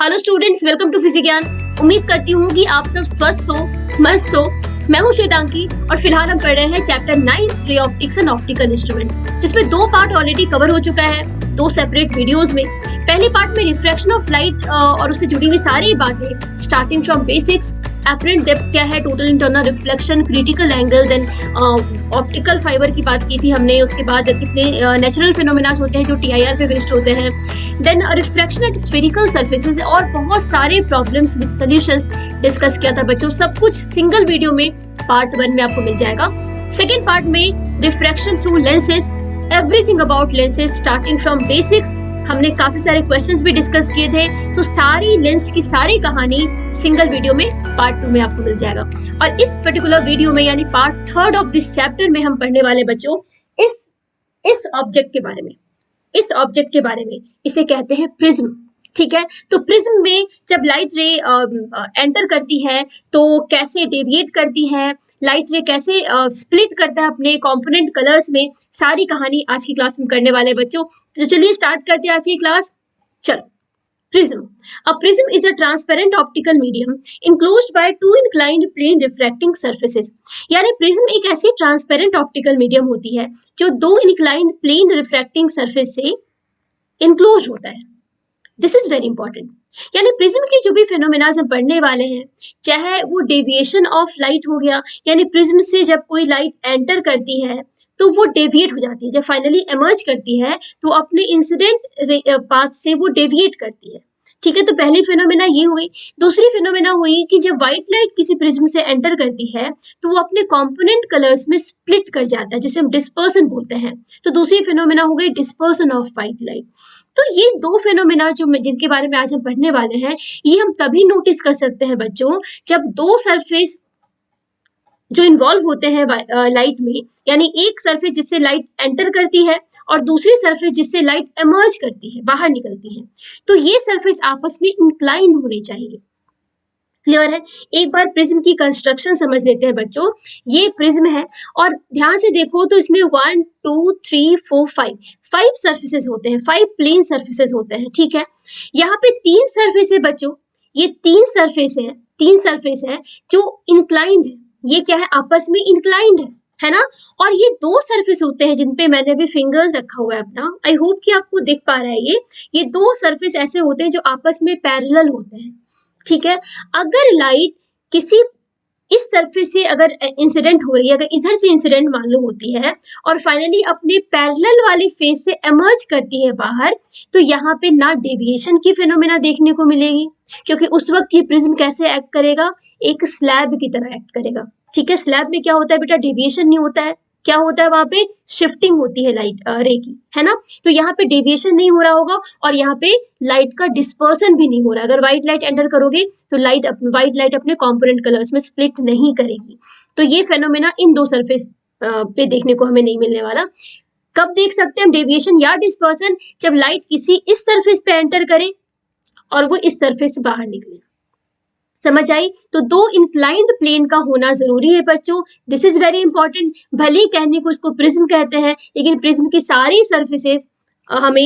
Hello students, welcome to physics ज्ञान। उम्मीद करती हूँ कि आप सब स्वस्थ हो, मस्त हो। मैं हूँ श्वेतांकी और फिलहाल हम पढ़ रहे हैं chapter 9 ray optics and optical instrument, जिसमें 2 पार्ट ऑलरेडी कवर हो चुका है 2 सेपरेट वीडियोस में। पहले पार्ट में रिफ्रैक्शन ऑफ लाइट और उससे जुड़ी हुई सारी बातें starting from basics, apparent depth क्या है, total internal reflection, critical angle, then optical fibre की बात की थी हमने। उसके बाद कितने नेचुरल फिनोमेना होते हैं जो TIR पे बेस्ड होते हैं, then refraction at spherical surfaces और बहुत सारे प्रॉब्लम्स विद सॉल्यूशंस डिस्कस किया था बच्चों। सब कुछ सिंगल वीडियो में पार्ट 1 में आपको मिल जाएगा। सेकेंड पार्ट में refraction through lenses, everything about lenses starting from basics. हमने काफी सारे क्वेश्चंस भी डिस्कस किए थे, तो सारी लेंस की सारी कहानी सिंगल वीडियो में पार्ट 2 में आपको मिल जाएगा। और इस पर्टिकुलर वीडियो में यानी पार्ट 3 ऑफ दिस चैप्टर में हम पढ़ने वाले बच्चों इस ऑब्जेक्ट के बारे में इसे कहते हैं प्रिज्म। ठीक है, तो प्रिज्म में जब लाइट रे एंटर करती है तो कैसे डेविएट करती है, लाइट रे कैसे स्प्लिट करता है अपने कंपोनेंट कलर्स में, सारी कहानी आज की क्लास में करने वाले बच्चों। तो चलिए स्टार्ट करते हैं आज की क्लास। चलो, prism. A prism is a transparent optical medium enclosed by two inclined plane refracting surfaces। यानी प्रिज्म एक ऐसी ट्रांसपेरेंट ऑप्टिकल मीडियम होती है जो 2 inclined plane refracting surface से enclosed होता है। This is very important. यानी प्रिज्म के जो भी फिनोमेनाज हम पढ़ने वाले हैं, चाहे वो डेविएशन ऑफ लाइट हो गया, यानी प्रिज्म से जब कोई लाइट एंटर करती है तो वो डेविएट हो जाती है, जब फाइनली एमर्ज करती है तो अपने इंसिडेंट पाथ से वो डेविएट करती है। ठीक है, तो पहली फिनोमेना ये हुई। दूसरी फिनोमेना हुई कि जब व्हाइट लाइट किसी प्रिज्म से एंटर करती है तो वो अपने कंपोनेंट कलर्स में स्प्लिट कर जाता है, जिसे हम डिस्पर्सन बोलते हैं। तो दूसरी फिनोमेना हो गई डिस्पर्सन ऑफ व्हाइट लाइट। तो ये 2 फिनोमेना जिनके बारे में आज हम पढ़ने वाले हैं, ये हम तभी नोटिस कर सकते हैं बच्चों जब 2 सरफेस जो इन्वॉल्व होते हैं लाइट में, यानी एक सरफेस जिससे लाइट एंटर करती है और दूसरी सरफेस जिससे लाइट एमर्ज करती है, बाहर निकलती है, तो ये सरफेस आपस में इंक्लाइन होने चाहिए। क्लियर है? एक बार प्रिज्म की कंस्ट्रक्शन समझ लेते हैं बच्चों। ये प्रिज्म है और ध्यान से देखो तो इसमें 1 2 3 4 5 सरफेसेस होते हैं, 5 प्लेन सरफेसेस होते हैं। ठीक है, यहाँ पे 3 सरफेस है बच्चों, ये 3 सरफेस है जो इंक्लाइंड है। ये क्या है? आपस में इंक्लाइंड है ना। और ये 2 सरफेस होते हैं जिनपे मैंने भी फिंगर रखा हुआ है अपना, आई होप कि आपको दिख पा रहा है। ये 2 सरफेस ऐसे होते हैं जो आपस में पैरेलल होते हैं। ठीक है, अगर लाइट किसी इस सरफेस से अगर इंसिडेंट हो रही है, अगर इधर से इंसिडेंट मान लो होती है और फाइनली अपने पैरेलल वाले फेस से एमर्ज करती है बाहर, तो यहाँ पे ना डेविएशन की फिनोमेना देखने को मिलेगी, क्योंकि उस वक्त ये प्रिज्म कैसे एक्ट करेगा? एक स्लैब की तरह एक्ट करेगा। ठीक है, स्लैब में क्या होता है बेटा? डेविएशन नहीं होता है। क्या होता है? वहां पे शिफ्टिंग होती है लाइट रे की, है ना। तो यहाँ पे डेविएशन नहीं हो रहा होगा और यहाँ पे लाइट का डिस्पर्सन भी नहीं हो रहा। अगर व्हाइट लाइट एंटर करोगे तो व्हाइट लाइट अपने कंपोनेंट कलर्स में स्प्लिट नहीं करेगी। तो ये फेनोमेना इन 2 सरफेस पे देखने को हमें नहीं मिलने वाला। कब देख सकते हैं हम डेविएशन या डिस्पर्सन? जब लाइट किसी इस सरफेस पे एंटर करे और वो इस सरफेस से बाहर निकले। समझ आई? तो 2 इंक्लाइंड प्लेन का होना जरूरी है बच्चों। This is very important. भले ही कहने को इसको प्रिज्म कहते हैं, लेकिन प्रिज्म की सारी सरफेसेस हमें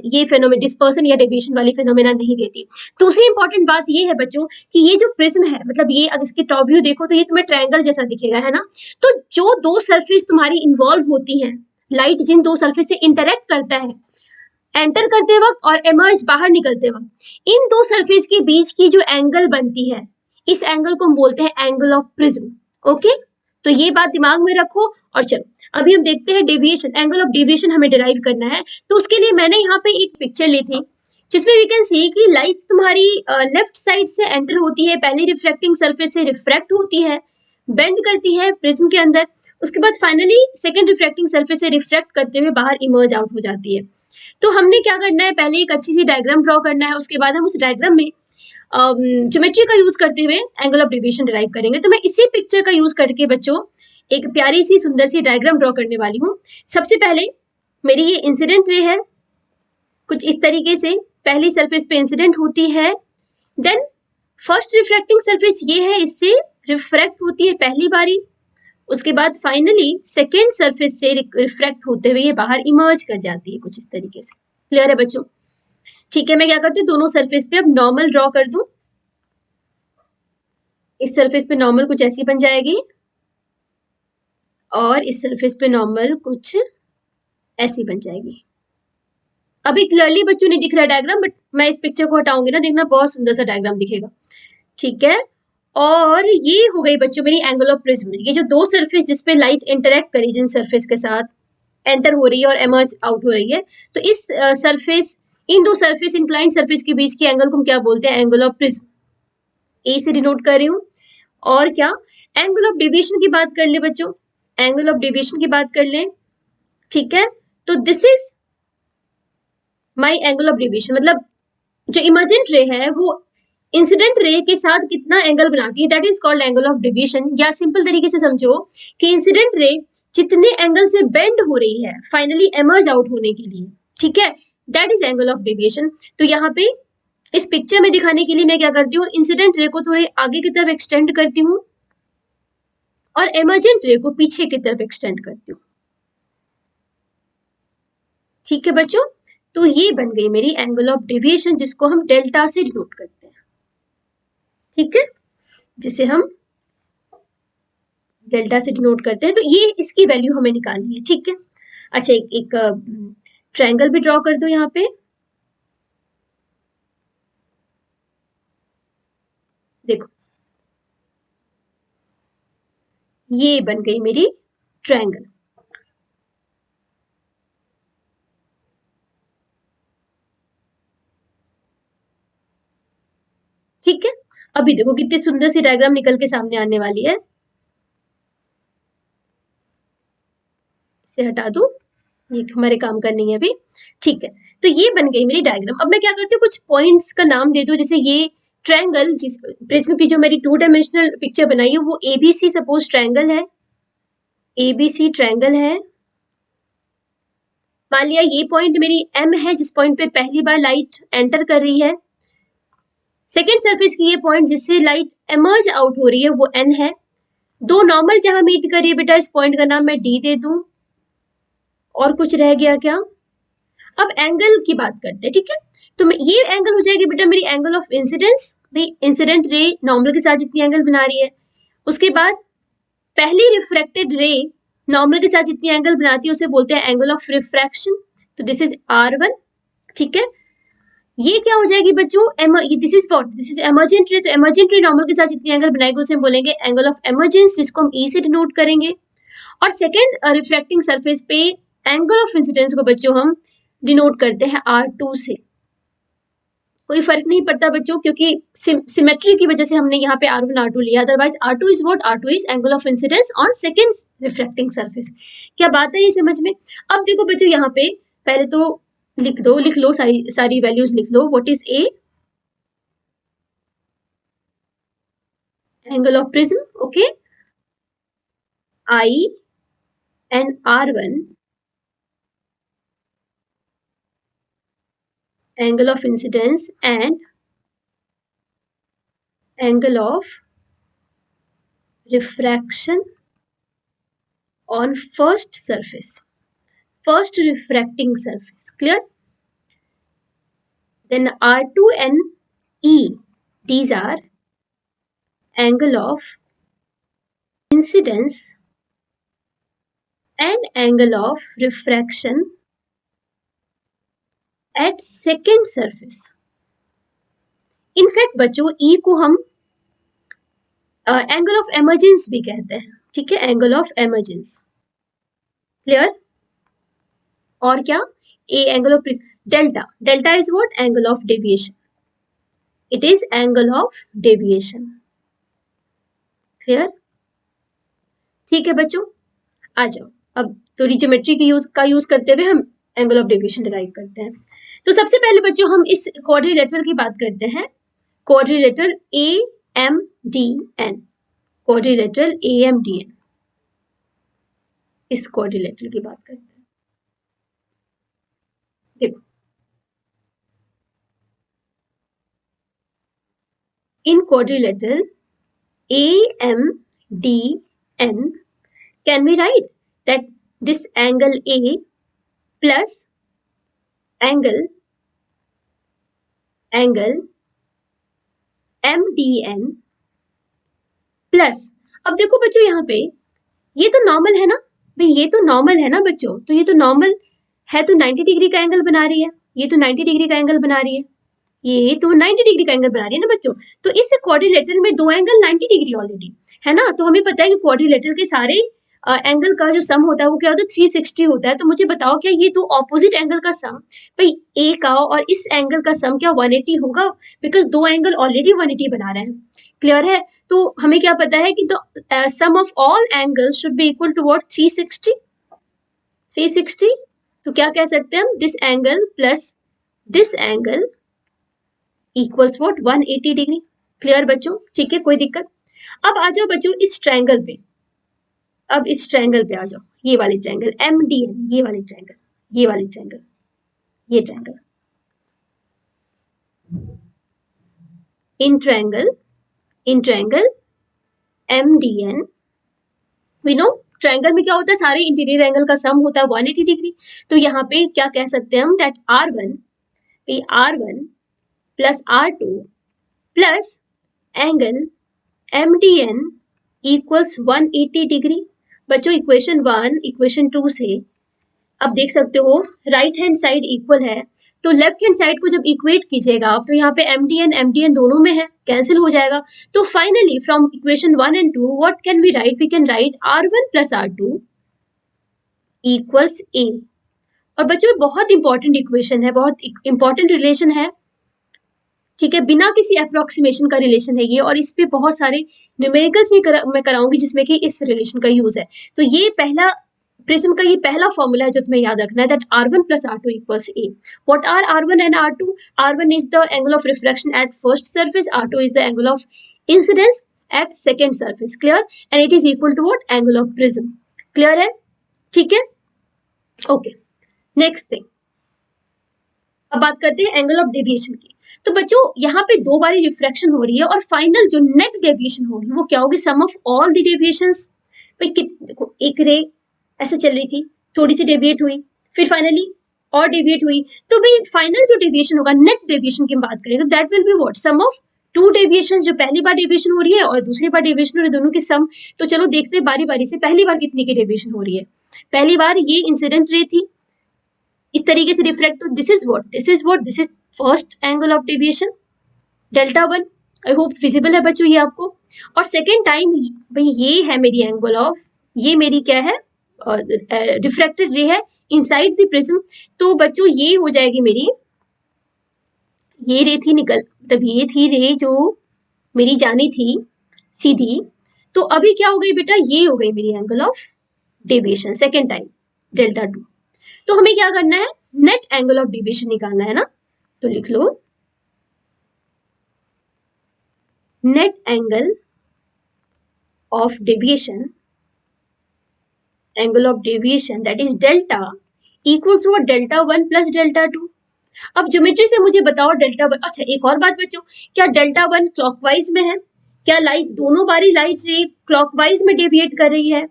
ये फेनोमेना डिस्पर्सन या डेविएशन वाली फेनोमेना नहीं देती। दूसरी इंपॉर्टेंट बात ये है बच्चों कि ये जो प्रिज्म है, मतलब ये अगर इसके टॉप व्यू देखो तो ये तुम्हें ट्रायंगल जैसा दिखेगा, है ना। तो जो 2 सरफेस तुम्हारी इन्वॉल्व होती हैं, लाइट जिन 2 सरफेस से इंटरेक्ट करता है एंटर करते वक्त और एमर्ज बाहर निकलते वक्त, इन 2 सरफेस के बीच की जो एंगल बनती है, इस एंगल को हम बोलते हैं एंगल ऑफ प्रिज्म। ओके, तो ये बात दिमाग में रखो। और चलो अभी हम देखते हैं डेविएशन, एंगल ऑफ डेविएशन हमें डिराइव करना है। तो उसके लिए मैंने यहाँ पे एक पिक्चर ली थी जिसमें वी कैन सी कि लाइट तुम्हारी लेफ्ट साइड से एंटर होती है, पहली रिफ्रैक्टिंग सरफेस से रिफ्रैक्ट होती है, बेंड करती है प्रिज्म के अंदर, उसके बाद फाइनली सेकेंड रिफ्रैक्टिंग सरफेस से रिफ्रैक्ट करते हुए बाहर इमर्ज आउट हो जाती है। तो हमने क्या करना है? पहले एक अच्छी सी डायग्राम ड्रॉ करना है, उसके बाद हम उस डायग्राम में ज्योमेट्री का यूज करते हुए एंगल ऑफ डेविएशन डिराइव करेंगे। तो मैं इसी पिक्चर का यूज करके बच्चों एक प्यारी सी सुंदर सी डायग्राम ड्रॉ करने वाली हूँ। सबसे पहले मेरी ये इंसिडेंट रे है, कुछ इस तरीके से पहली सरफेस पे इंसिडेंट होती है, देन फर्स्ट रिफ्रैक्टिंग सरफेस ये है, इससे रिफ्रैक्ट होती है पहली बारी, उसके बाद फाइनली सेकेंड सरफेस से रिफ्रैक्ट होते हुए ये बाहर इमर्ज कर जाती है, कुछ इस तरीके से। क्लियर है बच्चों? ठीक है, मैं क्या करती हूँ, दोनों सरफेस पे अब नॉर्मल ड्रॉ कर दूं। इस सरफेस पे नॉर्मल कुछ ऐसी बन जाएगी और इस सरफेस पे नॉर्मल कुछ ऐसी बन जाएगी। अभी क्लियरली बच्चों नहीं दिख रहा डायग्राम, बट मैं इस पिक्चर को हटाऊंगी ना, देखना बहुत सुंदर सा डायग्राम दिखेगा। ठीक है, और ये हो गई बच्चों मेरी एंगल ऑफ प्रिज्म। ये जो दो सरफेस जिसपे लाइट इंटरेक्ट करी जिन सरफेस के साथ, एंटर हो रही है और एमर्ज आउट हो रही है, तो इस सरफेस, इन दो सरफेस, इंक्लाइंड सरफेस के बीच के एंगल को हम क्या बोलते हैं, एंगल ऑफ प्रिज्म। ए से डिनोट कर रही हूँ। और क्या, एंगल ऑफ डेविएशन की बात कर ले बच्चों, एंगल ऑफ डेविएशन की बात कर ले। ठीक है, तो this is my angle of deviation, मतलब जो इमर्जेंट रे है वो इंसिडेंट रे के साथ कितना एंगल बनाती है, that is called angle of deviation. या सिंपल तरीके से समझो कि इंसिडेंट रे जितने एंगल से बेंड हो रही है फाइनली एमर्ज आउट होने के लिए, ठीक है, that is angle of deviation. तो यहाँ पे इस पिक्चर में दिखाने के लिए मैं क्या करती हूँ, इंसिडेंट रे को थोड़े आगे की तरफ एक्सटेंड करती हूँ और एमर्जेंट रे को पीछे की तरफ एक्सटेंड करती हूँ। ठीक है बच्चों, तो ये बन गई मेरी एंगल ऑफ डेविएशन, जिसको हम डेल्टा से डिनोट करते हैं। ठीक है, जिसे हम डेल्टा से डिनोट करते हैं। तो ये इसकी वैल्यू हमें निकालनी है। ठीक है, अच्छा एक ट्रायंगल भी ड्रॉ कर दो यहाँ पे। देखो ये बन गई मेरी ट्रायंगल। ठीक है, अभी देखो कितनी सुंदर सी डायग्राम निकल के सामने आने वाली है। इसे हटा दो, ये हमारे काम का नहीं है अभी। ठीक है, तो ये बन गई मेरी डायग्राम। अब मैं क्या करती हूँ, कुछ पॉइंट्स का नाम दे दूं, जैसे ये ट्रायंगल, जिस प्रिज्म की जो मेरी 2 डायमेंशनल पिक्चर बनाई है वो एबीसी सपोज ट्रायंगल है, एबीसी ट्रायंगल है। मान लिया ये पॉइंट मेरी एम है, जिस पॉइंट पे पहली बार लाइट एंटर कर रही है। सेकेंड सरफेस की ये पॉइंट जिससे लाइट एमर्ज आउट हो रही है वो एन है। दो नॉर्मल जहां मीट कर रही है बेटा, इस पॉइंट का नाम मैं डी दे दूं। और कुछ रह गया क्या, अब एंगल की बात करते हैं। ठीक है, तो ये एंगल हो जाएगी बेटा मेरी एंगल ऑफ इंसिडेंस। भाई इंसिडेंट रे नॉर्मल के साथ जितनी एंगल बना रही है, उसके बाद पहली रिफ्रेक्टेड रे नॉर्मल के साथ जितनी एंगल बनाती है उसे बोलते हैं एंगल ऑफ रिफ्रैक्शन। तो दिस इज R1। ठीक है, ये क्या हो जाएगी बच्चों, this is what, this is emergent रे। तो एमर्जेंट रे नॉर्मल के साथ जितनी एंगल बनाएगी उसे हम बोलेंगे एंगल ऑफ एमर्जेंस, जिसको हम ई से डिनोट करेंगे। और सेकेंड रिफ्लेक्टिंग सरफेस पे एंगल ऑफ इंसिडेंस को बच्चों हम डिनोट करते हैं R2 से। कोई फर्क नहीं पड़ता बच्चों, क्योंकि सिमेट्री की वजह से हमने यहाँ पे R1 R2 लिया, otherwise R2 is what, R2 is angle of incidence on second reflecting surface. क्या बात है ये समझ में। अब देखो बच्चों यहाँ पे पहले तो लिख लो सारी वैल्यूज लिख लो। What is a, angle of prism, okay, I and R1, angle of incidence and angle of refraction on first refracting surface. Clear? Then R2 and E, these are angle of incidence and angle of refraction at second surface. In fact बच्चों E को हम angle of emergence भी कहते हैं। ठीक है, angle of emergence. Clear? और क्या, ए angle of delta, delta is what, angle of deviation, it is angle of deviation. Clear? ठीक है बच्चों, आ जाओ अब थोड़ी ज्योमेट्री की यूज करते हुए हम एंगल ऑफ डेविएशन डिराइव करते हैं। तो सबसे पहले बच्चों हम इस क्वाड्रिलेटरल की बात करते हैं, क्वाड्रिलेटरल AMDN, क्वाड्रिलेटरल AMDN, इस क्वाड्रिलेटरल की बात करते हैं। देखो in quadrilateral AMDN, can we write that this angle A plus angle angle MDN plus, अब देखो बच्चों यहाँ पे ये तो नॉर्मल है ना भाई, ये तो नॉर्मल है ना बच्चों, तो ये तो नॉर्मल है, तो 90 डिग्री का एंगल बना रही है, ये तो 90 डिग्री का एंगल बना रही है, ये तो 90 डिग्री का एंगल बना रही है ना बच्चों। तो इस क्वाड्रिलेटरल में दो एंगल 90 डिग्री ऑलरेडी है ना, तो हमें पता है कि क्वाड्रिलेटरल के सारे एंगल का जो सम होता है वो क्या होता है 360 होता है। तो मुझे बताओ क्या ये दो ऑपोजिट एंगल का सम भाई ए का और इस एंगल का सम क्या 180 होगा, बिकॉज दो एंगल ऑलरेडी 180 बना रहे हैं। क्लियर है, तो हमें क्या पता है कि the sum of all angles should be equal to what 360। तो क्या कह सकते हैं हम, this angle plus this angle equals what 180 degree. Clear बच्चों, ठीक है, कोई दिक्कत। अब आ जाओ बच्चों इस ट्रायंगल पे, अब इस ट्रायंगल पे आ जाओ, ये वाले ट्रायंगल MDN, ये वाले ट्रायंगल, ये वाले ट्रायंगल, ये triangle, in triangle MDN we know triangle में क्या होता है, सारे इंटीरियर एंगल का सम होता है 180 डिग्री। तो यहाँ पे क्या कह सकते हैं हम, that R1 plus R2 plus angle MDN equals 180 degree. बच्चों इक्वेशन 1 इक्वेशन 2 से अब देख सकते हो राइट हैंड साइड इक्वल है, तो लेफ्ट हैंड साइड को जब इक्वेट कीजिएगा आप, तो यहाँ पे MDN दोनों में है, कैंसिल हो जाएगा। तो finally from equation 1 and 2 what can we write, we can write R1 plus R2 equals A। और बच्चों बहुत इंपॉर्टेंट इक्वेशन है, बहुत इंपॉर्टेंट रिलेशन है, ठीक है, बिना किसी अप्रोक्सीमेशन का रिलेशन है ये, और इस पे बहुत सारे न्यूमेरिकल्स मैं कराऊंगी जिसमें कि इस रिलेशन का यूज है। तो ये पहला प्रिज्म का ये पहला फॉर्मूला है जो तुम्हें याद रखना है, that R1 plus R2 equals A। What are R1 and R2? R1 is the angle of reflection at first surface, R2 is the angle of incidence at second surface. Clear, and it is equal to what, angle of prism. Clear है, ठीक है, okay. Next thing, अब बात करते हैं angle of deviation की। तो बच्चों यहाँ पे दो बारी रिफ्रैक्शन हो रही है, और फाइनल जो नेट डेविएशन होगी वो क्या होगी, सम ऑफ ऑल द डेविएशंस। भाई देखो एक रे ऐसे चल रही थी, थोड़ी सी डेविएट हुई, फिर फाइनली और डेविएट हुई, तो भाई फाइनल जो डेविएशन होगा, नेट डेविएशन की बात करें तो that will be what, sum of two deviation, जो पहली बार डेविएशन हो रही है और दूसरी बार डेविएशन हो रही है, दोनों की सम। तो चलो देखते हैं बारी बारी से, पहली बार कितनी की डेविएशन हो रही है। पहली बार ये इंसिडेंट रे थी, इस तरीके से रिफ्लेक्ट, तो this is first angle of deviation Δ1। I hope visible है बच्चों ये आपको। और सेकेंड टाइम भाई ये है मेरी एंगल ऑफ, ये मेरी क्या है, रिफ्रैक्टेड रे है इनसाइड द प्रिज्म। तो बच्चों ये हो जाएगी मेरी, ये रे थी निकल, मतलब ये थी रे जो मेरी जानी थी सीधी, तो अभी क्या हो गई बेटा, ये हो गई मेरी angle of deviation second time Δ2। तो हमें क्या करना है, नेट एंगल ऑफ डेविएशन निकालना है ना, तो लिख लो net angle of deviation, angle of deviation that is delta equals to Δ1 plus Δ2। अब ज्योमेट्री से मुझे बताओ Δ1, अच्छा एक और बात बच्चों, क्या Δ1 क्लॉकवाइज में है, क्या लाइट दोनों बारी लाइट रे क्लॉकवाइज में डेविएट कर रही है।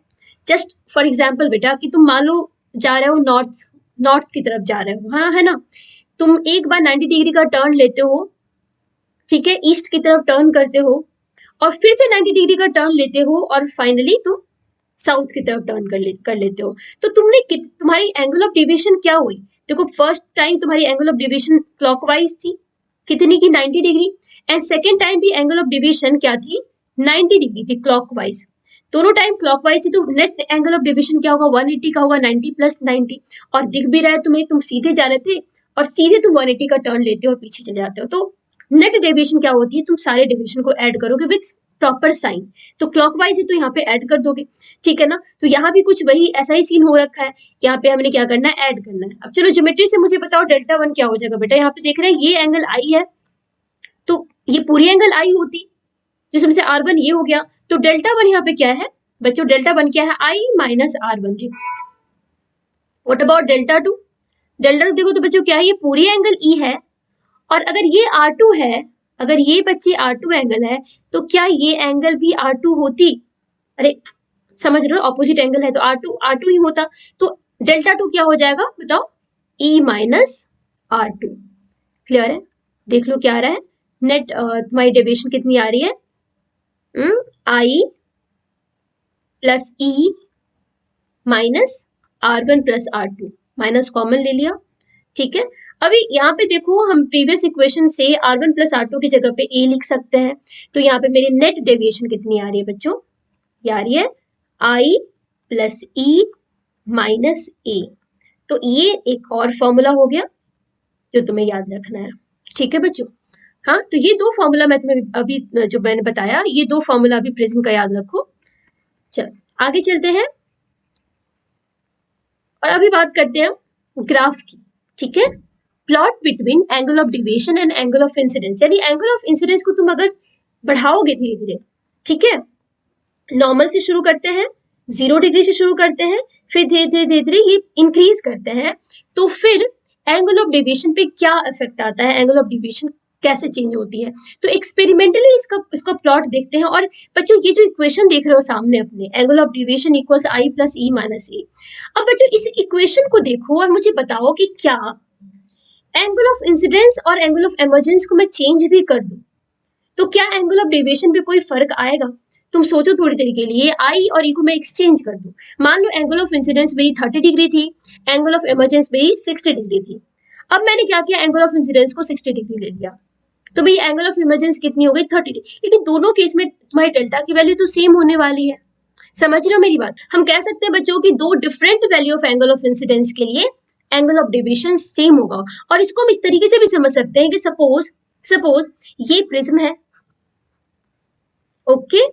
जस्ट फॉर एग्जांपल बेटा कि तुम मान लो जा रहे हो नॉर्थ की तरफ जा रहे हो, हाँ है ना, तुम एक बार 90 डिग्री का टर्न लेते हो, ठीक है, ईस्ट की तरफ टर्न करते हो, और फिर से 90 डिग्री का टर्न लेते हो, और फाइनली तुम साउथ की तरफ टर्न कर लेते हो। तो तुम्हारी एंगल ऑफ डेविएशन क्या हुई, देखो फर्स्ट टाइम तुम्हारी एंगल ऑफ डेविएशन क्लॉकवाइज थी, कितनी की 90 डिग्री, एंड सेकेंड टाइम भी एंगल ऑफ डेविएशन क्या थी 90 डिग्री थी क्लॉकवाइज, दोनों टाइम क्लॉकवाइज थी। तो नेट एंगल ऑफ डेविएशन क्या होगा, 180 का होगा, 90 प्लस 90, और दिख भी रहा है तुम्हें, तुम सीधे जा रहे थे और सीधे तुम 180 का टर्न लेते हो और पीछे चले जाते हो। तो नेट डेविएशन क्या होती है, तुम सारे डेविएशन को ऐड करोगे विथ प्रॉपर साइन, तो क्लॉकवाइज है तो यहाँ पे ऐड कर दोगे, ठीक है ना। तो यहाँ भी कुछ वही ऐसा ही सीन हो रखा है, यहाँ पे हमने क्या करना है, ऐड करना है। अब चलो ज्योमेट्री से मुझे बताओ Δ1 क्या हो जाएगा बेटा, यहाँ पे देख रहे हैं ये एंगल आई है, तो ये पूरी एंगल आई होती, जिसमें से R1 ये हो गया, तो Δ1 यहाँ पे क्या है बच्चों, Δ1 क्या है, I माइनस R1। देखो व्हाट अबाउट Δ2, Δ2 देखो तो बच्चों क्या है, ये पूरी एंगल E है, और अगर ये R2 है, अगर ये बच्चे R2 एंगल है, तो क्या ये एंगल भी R2 होती, अरे समझ रहे हो, ऑपोजिट एंगल है तो R2 ही होता, तो Δ2 क्या हो जाएगा बताओ, E माइनस R2। क्लियर है, देख लो क्या आ रहा है, नेट तुम्हारी डेविएशन कितनी आ रही है, I plus E minus R1 plus R2, minus common ले लिया, ठीक है। अभी यहाँ पे देखो हम प्रीवियस इक्वेशन से R1 प्लस R2 की जगह पे A लिख सकते हैं, तो यहाँ पे मेरी नेट डेविएशन कितनी आ रही है बच्चों, ये आ रही है I plus E minus A। तो ये एक और फॉर्मूला हो गया जो तुम्हें याद रखना है, ठीक है बच्चों। हाँ, तो ये दो फॉर्मूला मैं तुम्हें अभी जो मैंने बताया, ये दो फॉर्मूला अभी प्रिज्म का याद रखो। चलो आगे चलते हैं और अभी बात करते हैं ग्राफ की, ठीक है। Plot between angle of deviation and angle of incidence, यानी एंगल ऑफ इंसिडेंस को तुम अगर बढ़ाओगे धीरे धीरे, ठीक है, नॉर्मल से शुरू करते हैं, 0 डिग्री से शुरू करते हैं, फिर धीरे धीरे धीरे धीरे ये इंक्रीज करते हैं, तो फिर एंगल ऑफ डेविएशन पे क्या इफेक्ट आता है, एंगल ऑफ डेविएशन कैसे चेंज होती है। तो एक्सपेरिमेंटली इसका प्लॉट देखते हैं। और बच्चों ये जो इक्वेशन देख रहे हो सामने अपने, angle of deviation equals I plus E minus A. अब बच्चों इस इक्वेशन को देखो और मुझे बताओ कि क्या एंगल ऑफ इंसिडेंस और एंगल ऑफ इमर्जेंस को मैं चेंज भी कर दूं तो क्या एंगल ऑफ डेविएशन पे कोई फर्क आएगा। तुम सोचो थोड़ी देर के लिए, आई और ई को मैं एक्सचेंज कर दूं, मान लो एंगल ऑफ इंसिडेंस मेरी 30 डिग्री थी, एंगल ऑफ इमर्जेंस मेरी 60 डिग्री थी। अब मैंने क्या किया, एंगल ऑफ इंसिडेंस को 60 डिग्री ले लिया, तो मेरी एंगल ऑफ इमर्जेंस कितनी हो गई, 30 डिग्री। लेकिन दोनों केस में तुम्हारी डेल्टा की वैल्यू तो सेम होने वाली है, समझ रहे हो मेरी बात। हम कह सकते हैं बच्चों की दो different value of angle of incidence के लिए एंगल ऑफ डेविएशन सेम होगा। और इसको हम इस तरीके से भी समझ सकते हैं कि सपोज ये प्रिज्म है, ओके,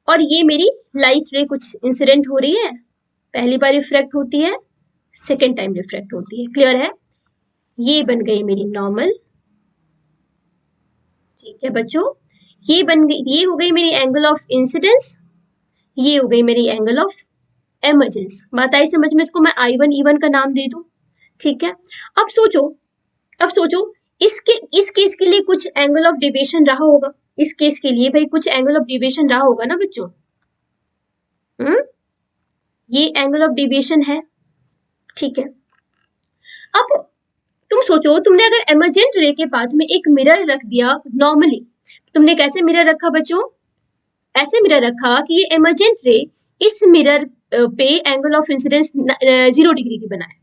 और ये मेरी लाइट रे कुछ इंसिडेंट हो रही है, पहली बार रिफ्रैक्ट होती है, सेकेंड टाइम रिफ्रैक्ट होती है, क्लियर है। ये बन गई मेरी नॉर्मल, ठीक है बच्चों, ये बन गई, ये हो गई मेरी एंगल ऑफ इंसिडेंस, ये हो गई मेरी एंगल ऑफ इमर्जेंस। बात आई समझ में, इसको मैं I1 E1 का नाम दे दूं, ठीक है। अब सोचो इस केस के लिए कुछ एंगल ऑफ डेविएशन रहा होगा, इस केस के लिए भाई कुछ एंगल ऑफ डेविएशन रहा होगा ना बच्चों। ये एंगल ऑफ डेविएशन है, ठीक है। अब तुम सोचो, तुमने अगर इमर्जेंट रे के पाथ में एक मिरर रख दिया, नॉर्मली तुमने कैसे मिरर रखा बच्चों, ऐसे मिरर रखा कि ये इमर्जेंट रे इस मिरर पे एंगल ऑफ इंसिडेंस 0 डिग्री की बनाए,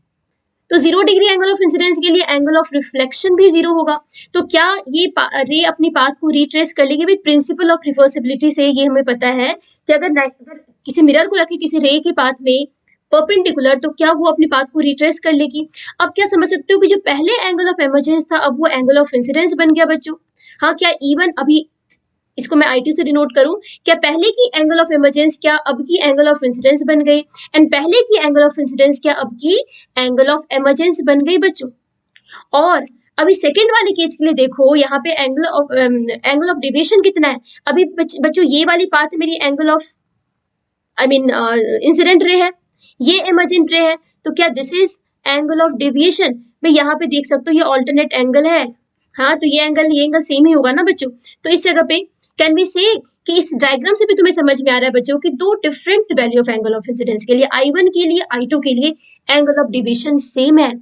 तो 0 डिग्री एंगल ऑफ इंसिडेंस के लिए एंगल ऑफ रिफ्लेक्शन भी 0 होगा। तो क्या ये रे अपनी पाथ को रिट्रेस कर लेगी, भाई प्रिंसिपल ऑफ रिवर्सिबिलिटी से ये हमें पता है कि अगर किसी मिरर को रखे किसी रे के पाथ में परपेंडिकुलर, तो क्या वो अपनी पाथ को रिट्रेस कर लेगी। अब क्या समझ सकते हो कि जो पहले एंगल ऑफ इमर्जेंस था अब वो एंगल ऑफ इंसिडेंस बन गया बच्चों। हाँ, क्या E1 अभी इसको मैं I2 से डिनोट करूं, क्या पहले की एंगल ऑफ इमर्जेंस क्या अब की एंगल ऑफ इंसिडेंस बन गई, एंड पहले की एंगल ऑफ इंसिडेंस क्या अब की एंगल ऑफ इमर्जेंस बन गई बच्चों। और अभी सेकेंड वाले केस के लिए देखो, यहाँ पे एंगल ऑफ डेविएशन कितना है, अभी बच्चों ये वाली पाथ मेरी एंगल ऑफ इंसिडेंट रे है, ये इमर्जेंट रे है, तो क्या this is angle of deviation. भाई यहाँ पे देख सकते हो ये ऑल्टरनेट एंगल है, हाँ, तो ये एंगल सेम ही होगा ना बच्चों। तो इस जगह पे कैन वी से कि इस डायग्राम से भी तुम्हें समझ में आ रहा है बच्चों कि दो different value of angle of incidence के लिए, I1 के लिए I2 के लिए एंगल ऑफ डेविएशन सेम है।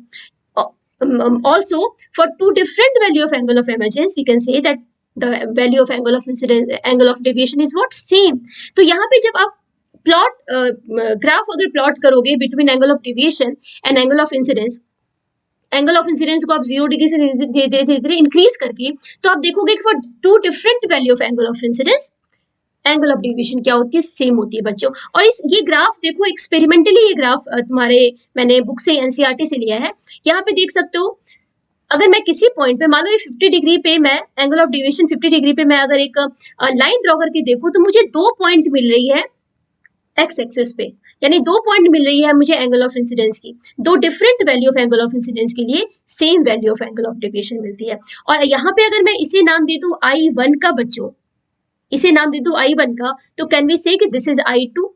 Also for two different value of angle of emergence we can say that the value of angle of incidence, angle of deviation is what, same। तो यहाँ पे जब आप ग्राफ अगर plot करोगे between angle of deviation and angle of incidence, angle of incidence को आप 0 degree से धीरे धीरे इंक्रीज करके, तो आप देखोगे कि for two different value of angle of incidence angle of deviation क्या होती है, सेम होती है बच्चों। और ये ग्राफ देखो, एक्सपेरिमेंटली ये ग्राफ तुम्हारे मैंने बुक से NCERT से लिया है। यहाँ पे देख सकते हो, अगर मैं किसी पॉइंट पे मान लो ये 50 डिग्री पे मैं एंगल ऑफ डेविएशन 50 डिग्री पे मैं अगर एक लाइन ड्रॉ करके देखूं, तो मुझे 2 पॉइंट मिल रही है एक्स एक्सिस पे, यानी 2 पॉइंट मिल रही है मुझे एंगल ऑफ इंसिडेंस की। 2 different value of angle of incidence के लिए same value of angle of deviation मिलती है। और यहाँ पे अगर मैं इसे नाम दे दूं I1 का बच्चों, इसे नाम दे दूं I1 का, तो कैन वी से कि दिस इज I2।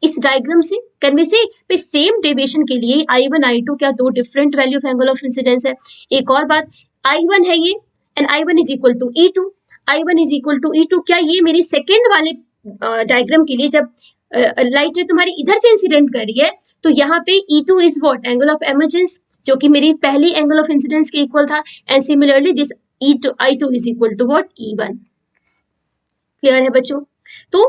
इस डायग्राम से can we say same deviation के लिए I1 I2 क्या दो different value of angle of incidence है। एक और बात, I1 है ये and I1 is equal to E2, I1 is equal to E2, क्या ये मेरी सेकेंड वाले डायग्राम के लिए जब लाइट रे तुम्हारी इधर से इंसिडेंट कर रही है, तो यहाँ पे E2 is what, angle of emergence, जो कि मेरी पहली एंगल ऑफ इंसिडेंस के इक्वल था। And similarly this I2 is equal to what? E1. Clear है बच्चों? तो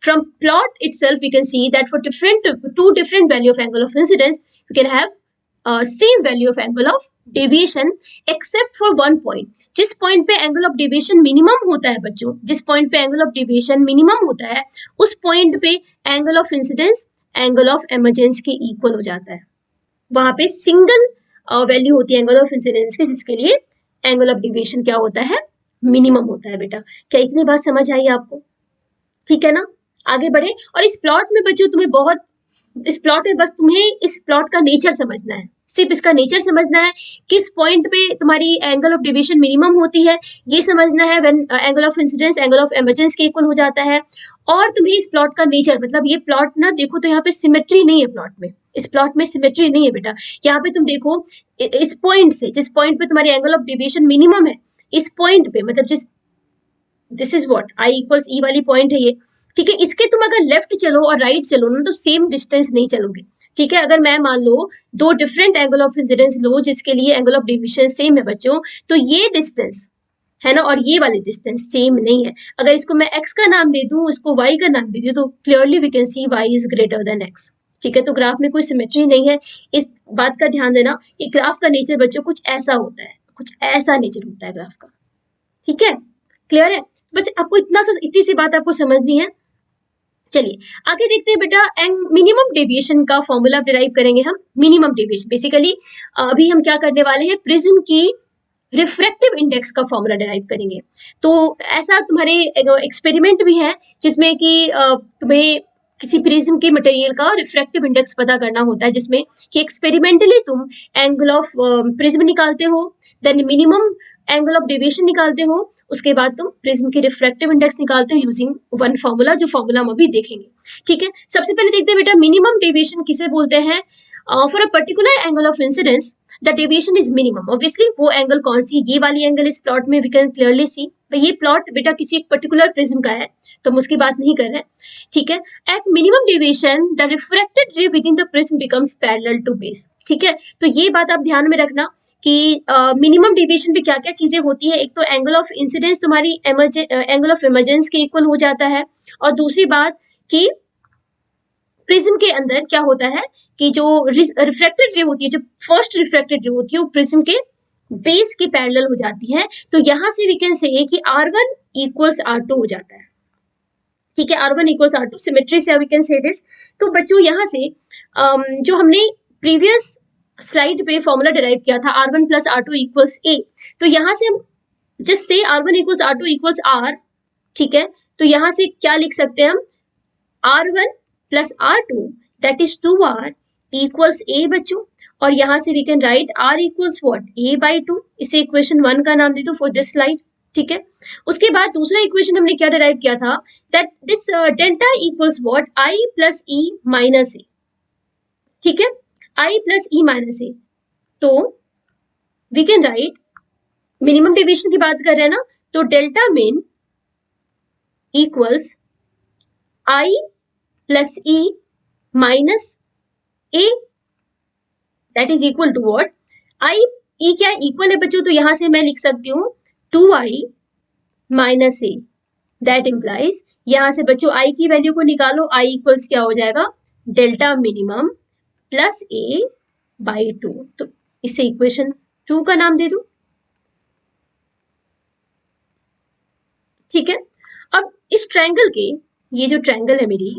from plot itself we can see that for two different value of angle of incidence you can have same value of angle of deviation except for one point. जिस point पे angle of deviation minimum होता है बच्चों, जिस point पे angle of deviation minimum होता है, उस point पे angle of incidence angle of emergence के equal हो जाता है. वहां पे सिंगल वैल्यू होती है एंगल ऑफ इंसिडेंस की, जिसके लिए एंगल ऑफ डिविएशन क्या होता है? मिनिमम होता है बेटा. क्या इतनी बात समझ आई आपको? ठीक है ना? आगे बढ़े. और इस प्लॉट में बच्चों इस प्लॉट में बस तुम्हें इस प्लॉट का नेचर समझना है, सिर्फ इसका नेचर समझना है. किस पॉइंट पे तुम्हारी एंगल ऑफ डिविएशन मिनिमम होती है ये समझना है, when angle of incidence angle of emergence के इक्वल हो जाता है. और तुम्हें इस प्लॉट का नेचर, मतलब ये प्लॉट ना देखो तो यहाँ पे सिमेट्री नहीं है प्लॉट में, इस प्लॉट में सिमेट्री नहीं है बेटा. यहाँ पे तुम देखो इस पॉइंट से, जिस पॉइंट पे तुम्हारी एंगल ऑफ डिविएशन मिनिमम है, इस पॉइंट पे मतलब this is what I equals E वाली पॉइंट है ये. ठीक है, इसके तुम अगर लेफ्ट चलो और राइट चलो ना तो सेम डिस्टेंस नहीं चलोगे. ठीक है, अगर मैं मान लो दो डिफरेंट एंगल ऑफ इंसिडेंस लो जिसके लिए एंगल ऑफ डिविएशन सेम है बच्चों, तो ये डिस्टेंस है ना और ये वाली डिस्टेंस सेम नहीं है. अगर इसको मैं x का नाम दे दूं, इसको y का नाम दे दूं, तो clearly we can see y is greater than x. ठीक है, तो ग्राफ में कोई सिमेट्री नहीं है, इस बात का ध्यान देना. ये ग्राफ का नेचर बच्चों कुछ ऐसा होता है, कुछ ऐसा नेचर होता है ग्राफ का. ठीक है, क्लियर है? बस आपको इतनी सी बात आपको समझनी है. चलिए आगे देखते हैं बेटा. मिनिमम डेविएशन का फॉर्मूला डिराइव करेंगे हम. मिनिमम डेविएशन बेसिकली अभी हम क्या करने वाले हैं, प्रिज्म की रिफ्रैक्टिव इंडेक्स का फॉर्मूला डिराइव करेंगे. तो ऐसा तुम्हारे एक्सपेरिमेंट भी है जिसमें कि तुम्हें किसी प्रिज्म के मटेरियल का रिफ्रैक्टिव इंडेक्स पता करना होता है, जिसमें कि एक्सपेरिमेंटली तुम एंगल ऑफ प्रिज्म निकालते हो, then minimum angle of deviation निकालते हो, उसके बाद तुम प्रिज्म की रिफ्रैक्टिव इंडेक्स निकालते हो यूजिंग वन फॉर्मूला, जो फॉर्मूला हम अभी देखेंगे. ठीक है, सबसे पहले देखते हैं बेटा मिनिमम डेविएशन किसे बोलते हैं. For a particular angle of incidence the deviation is minimum. Obviously वो एंगल कौन सी, ये वाली एंगल इस प्लॉट में वी कैन क्लियरली सी. ये प्लॉट बेटा किसी एक पर्टिकुलर प्रिज्म का है तो हम उसकी बात नहीं कर रहे हैं. ठीक है, at minimum deviation the refracted ray within the prism becomes parallel to base. ठीक है, तो ये बात आप ध्यान में रखना कि मिनिमम डेविएशन पे क्या क्या चीजें होती है. एक तो एंगल ऑफ इंसिडेंस तुम्हारी एंगल ऑफ इमर्जेंस के इक्वल हो जाता है, और दूसरी बात कि प्रिज्म के अंदर क्या होता है कि जो रिफ्रैक्टेड रे होती है, जो फर्स्ट रिफ्रैक्टेड रे होती है, वो प्रिज्म के बेस के पैरेलल हो जाती है. तो यहां से वी कैन से कि R1 इक्वल्स R2 हो जाता है. ठीक है, R1 इक्वल्स R2 सिमेट्री से वी कैन से दिस. तो बच्चों यहां से जो हमने प्रीवियस स्लाइड पे फॉर्मूला डिराइव किया था R1 plus R2 equals A, तो यहां से हम just say R1 equals R2 equals R. ठीक है, तो यहां से क्या लिख सकते हैं हम, R1 plus R2 that is 2R equals A बच्चों. और यहां से we can write R equals what, A by 2. इसे इक्वेशन 1 का नाम दे दो फॉर दिस स्लाइड. ठीक है, उसके बाद दूसरा इक्वेशन हमने क्या डिराइव किया था, that this delta equals what, I plus E minus A. ठीक है, I plus E minus A. तो we can write, minimum deviation की बात कर रहे हैं ना, तो delta min equals I plus E minus A, that is equal to what, I E क्या इक्वल है बच्चों, तो यहां से मैं लिख सकती हूँ 2I minus A. That implies, यहां से बच्चों I की वैल्यू को निकालो, I इक्वल्स क्या हो जाएगा, delta minimum plus A by 2. तो इसे इक्वेशन 2 का नाम दे दो. ठीक है, अब इस ट्रायंगल के, ये जो ट्रायंगल है मेरी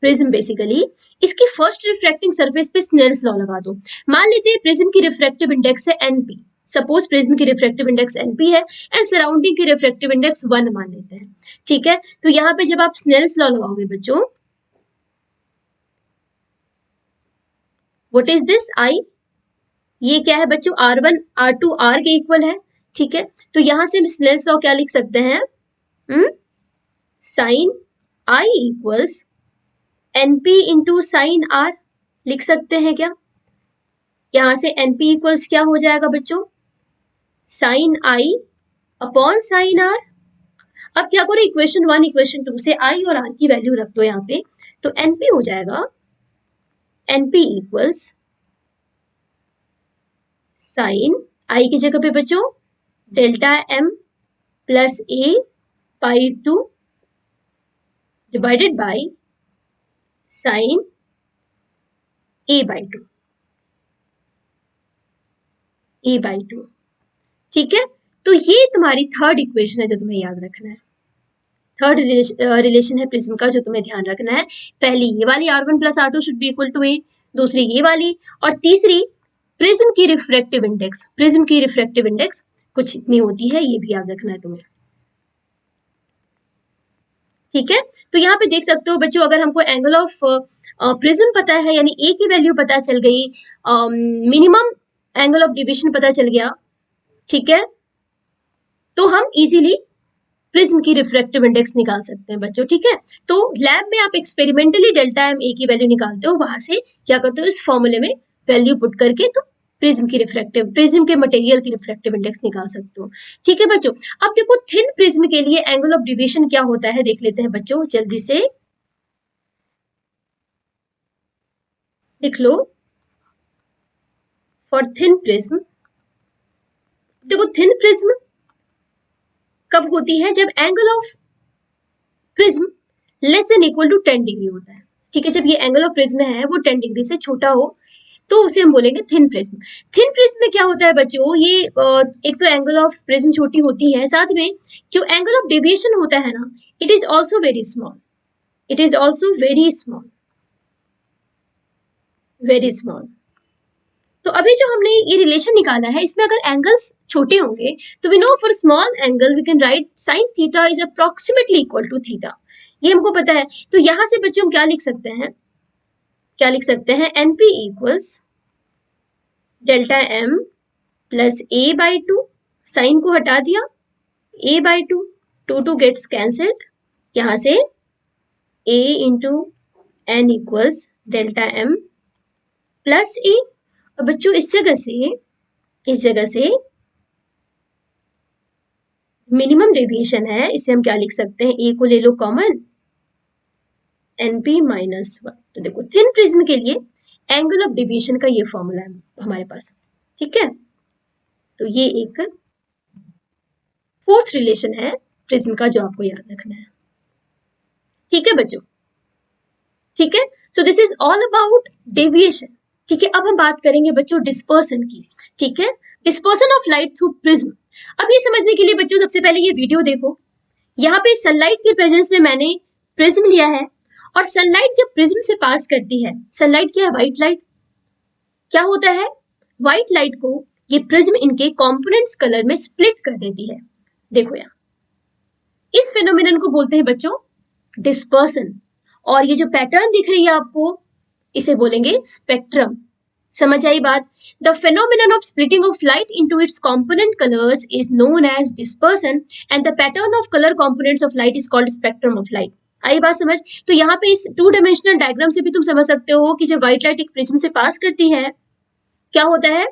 प्रिज्म, बेसिकली इसकी फर्स्ट रिफ्रैक्टिंग सरफेस पे स्नेल्स लॉ लगा दो. मान लेते हैं प्रिज्म की रिफ्रैक्टिव इंडेक्स है NP. सपोज प्रिज्म की रिफ्रैक्टिव इंडेक्स NP है एंड सराउंडिंग की रिफ्रैक्टिव इंडेक्स 1 मान लेते हैं. ठीक है, तो यहाँ पे जब आप स्नेल्स लॉ लगाओगे बच्चों, व्हाट इज दिस I, ये क्या है बच्चों, R1 R2 R के इक्वल है. ठीक है, तो यहां से स्नेल्स लॉ क्या लिख सकते हैं, sine I equals NP into sine R लिख सकते हैं क्या. यहां से NP इक्वल्स क्या हो जाएगा बच्चों, sine I upon sine R. अब क्या करो, इक्वेशन 1 इक्वेशन 2 से I और R की वैल्यू रख दो यहाँ पे, तो NP हो जाएगा NP इक्वल्स साइन आई की जगह पे बच्चों delta M plus A pi 2 divided by sine A by 2, A by 2। ठीक है, तो ये तुम्हारी थर्ड इक्वेशन है जो तुम्हें याद रखना है। थर्ड रिलेशन है प्रिज्म का जो तुम्हें ध्यान रखना है। पहली ये वाली R1 plus R2 should be equal to A, दूसरी ये वाली, और तीसरी प्रिज्म की रिफ्रैक्टिव इंडेक्स। प्रिज्म की रिफ्रैक्टिव इंडेक्स कुछ इतनी होती है, ये भी याद रखना है तुम्हें। ठीक है, तो यहाँ पे देख सकते हो बच्चों, अगर हमको एंगल ऑफ प्रिज्म पता है, यानी ए की वैल्यू पता चल गई, मिनिमम एंगल ऑफ डिविजन पता चल गया, ठीक है, तो हम इजीली प्रिज्म की रिफ्रैक्टिव इंडेक्स निकाल सकते हैं बच्चों। ठीक है, तो लैब में आप एक्सपेरिमेंटली डेल्टा एम ए की वैल्यू निकालते हो, वहां से क्या करते हो, इस फॉर्मूले में वैल्यू पुट करके तो प्रिज्म के मटेरियल की रिफ्रैक्टिव इंडेक्स निकाल सकते हो। ठीक है बच्चों, अब देखो थिन प्रिज्म के लिए एंगल ऑफ डिविएशन क्या होता है देख लेते हैं बच्चों, जल्दी से लिख लो। फॉर थिन प्रिज्म, देखो थिन प्रिज्म कब होती है, जब angle of prism less than equal to 10 degree होता है। ठीक है, जब ये एंगल ऑफ प्रिज्म है वो 10 डिग्री से छोटा हो तो उसे हम बोलेंगे थिन प्रिज्म। थिन प्रिज्म में क्या होता है बच्चों, ये एक तो एंगल ऑफ प्रिज्म छोटी होती है, साथ में जो एंगल ऑफ डेविएशन होता है ना, it is also very small, it is also very small, very small. तो अभी जो हमने ये रिलेशन निकाला है, इसमें अगर एंगल्स छोटे होंगे तो we know for small angle we can write sine theta is approximately equal to theta, ये हमको पता है। तो यहां से बच्चों हम क्या लिख सकते हैं, क्या लिख सकते हैं, NP equals delta M plus A by 2, sine को हटा दिया, ए बाई 2, 2 गेट्स कैंसल्ड, यहां से A into n equals delta M plus A. और बच्चों इस जगह से मिनिमम डेविएशन है, इसे हम क्या लिख सकते हैं, ए को ले लो कॉमन, एनपी माइनस 1। तो देखो थिन प्रिज्म के लिए एंगल ऑफ डेविएशन का ये फॉर्मूला है हमारे पास। ठीक है, तो ये एक फोर्थ रिलेशन है प्रिज्म का जो आपको याद रखना है। ठीक है बच्चों, ठीक है, so this is all about deviation. ठीक है, अब हम बात करेंगे बच्चों डिस्पर्सन की। ठीक है, dispersion of light through prism. अब ये समझने के लिए बच्चों सबसे पहले ये वीडियो देखो। यहाँ पे सनलाइट के प्रेजेंस में मैंने प्रिज्म लिया है, और सनलाइट जब प्रिज्म से पास करती है, सनलाइट क्या है, व्हाइट लाइट, क्या होता है, व्हाइट लाइट को ये प्रिज्म इनके कंपोनेंट्स कलर में स्प्लिट कर देती है। देखो यहाँ इस फिनोमिनन को बोलते हैं बच्चों डिस्पर्सन, और ये जो पैटर्न दिख रही है आपको, इसे बोलेंगे स्पेक्ट्रम। समझ आई बात? The phenomenon of splitting of light into its component colors is known as dispersion and the pattern of color components of light is called spectrum of light. आई बात समझ? तो यहाँ पे इस 2 डायमेंशनल डायग्राम से भी तुम समझ सकते हो कि जब व्हाइट लाइट एक प्रिज्म से पास करती है, क्या होता है,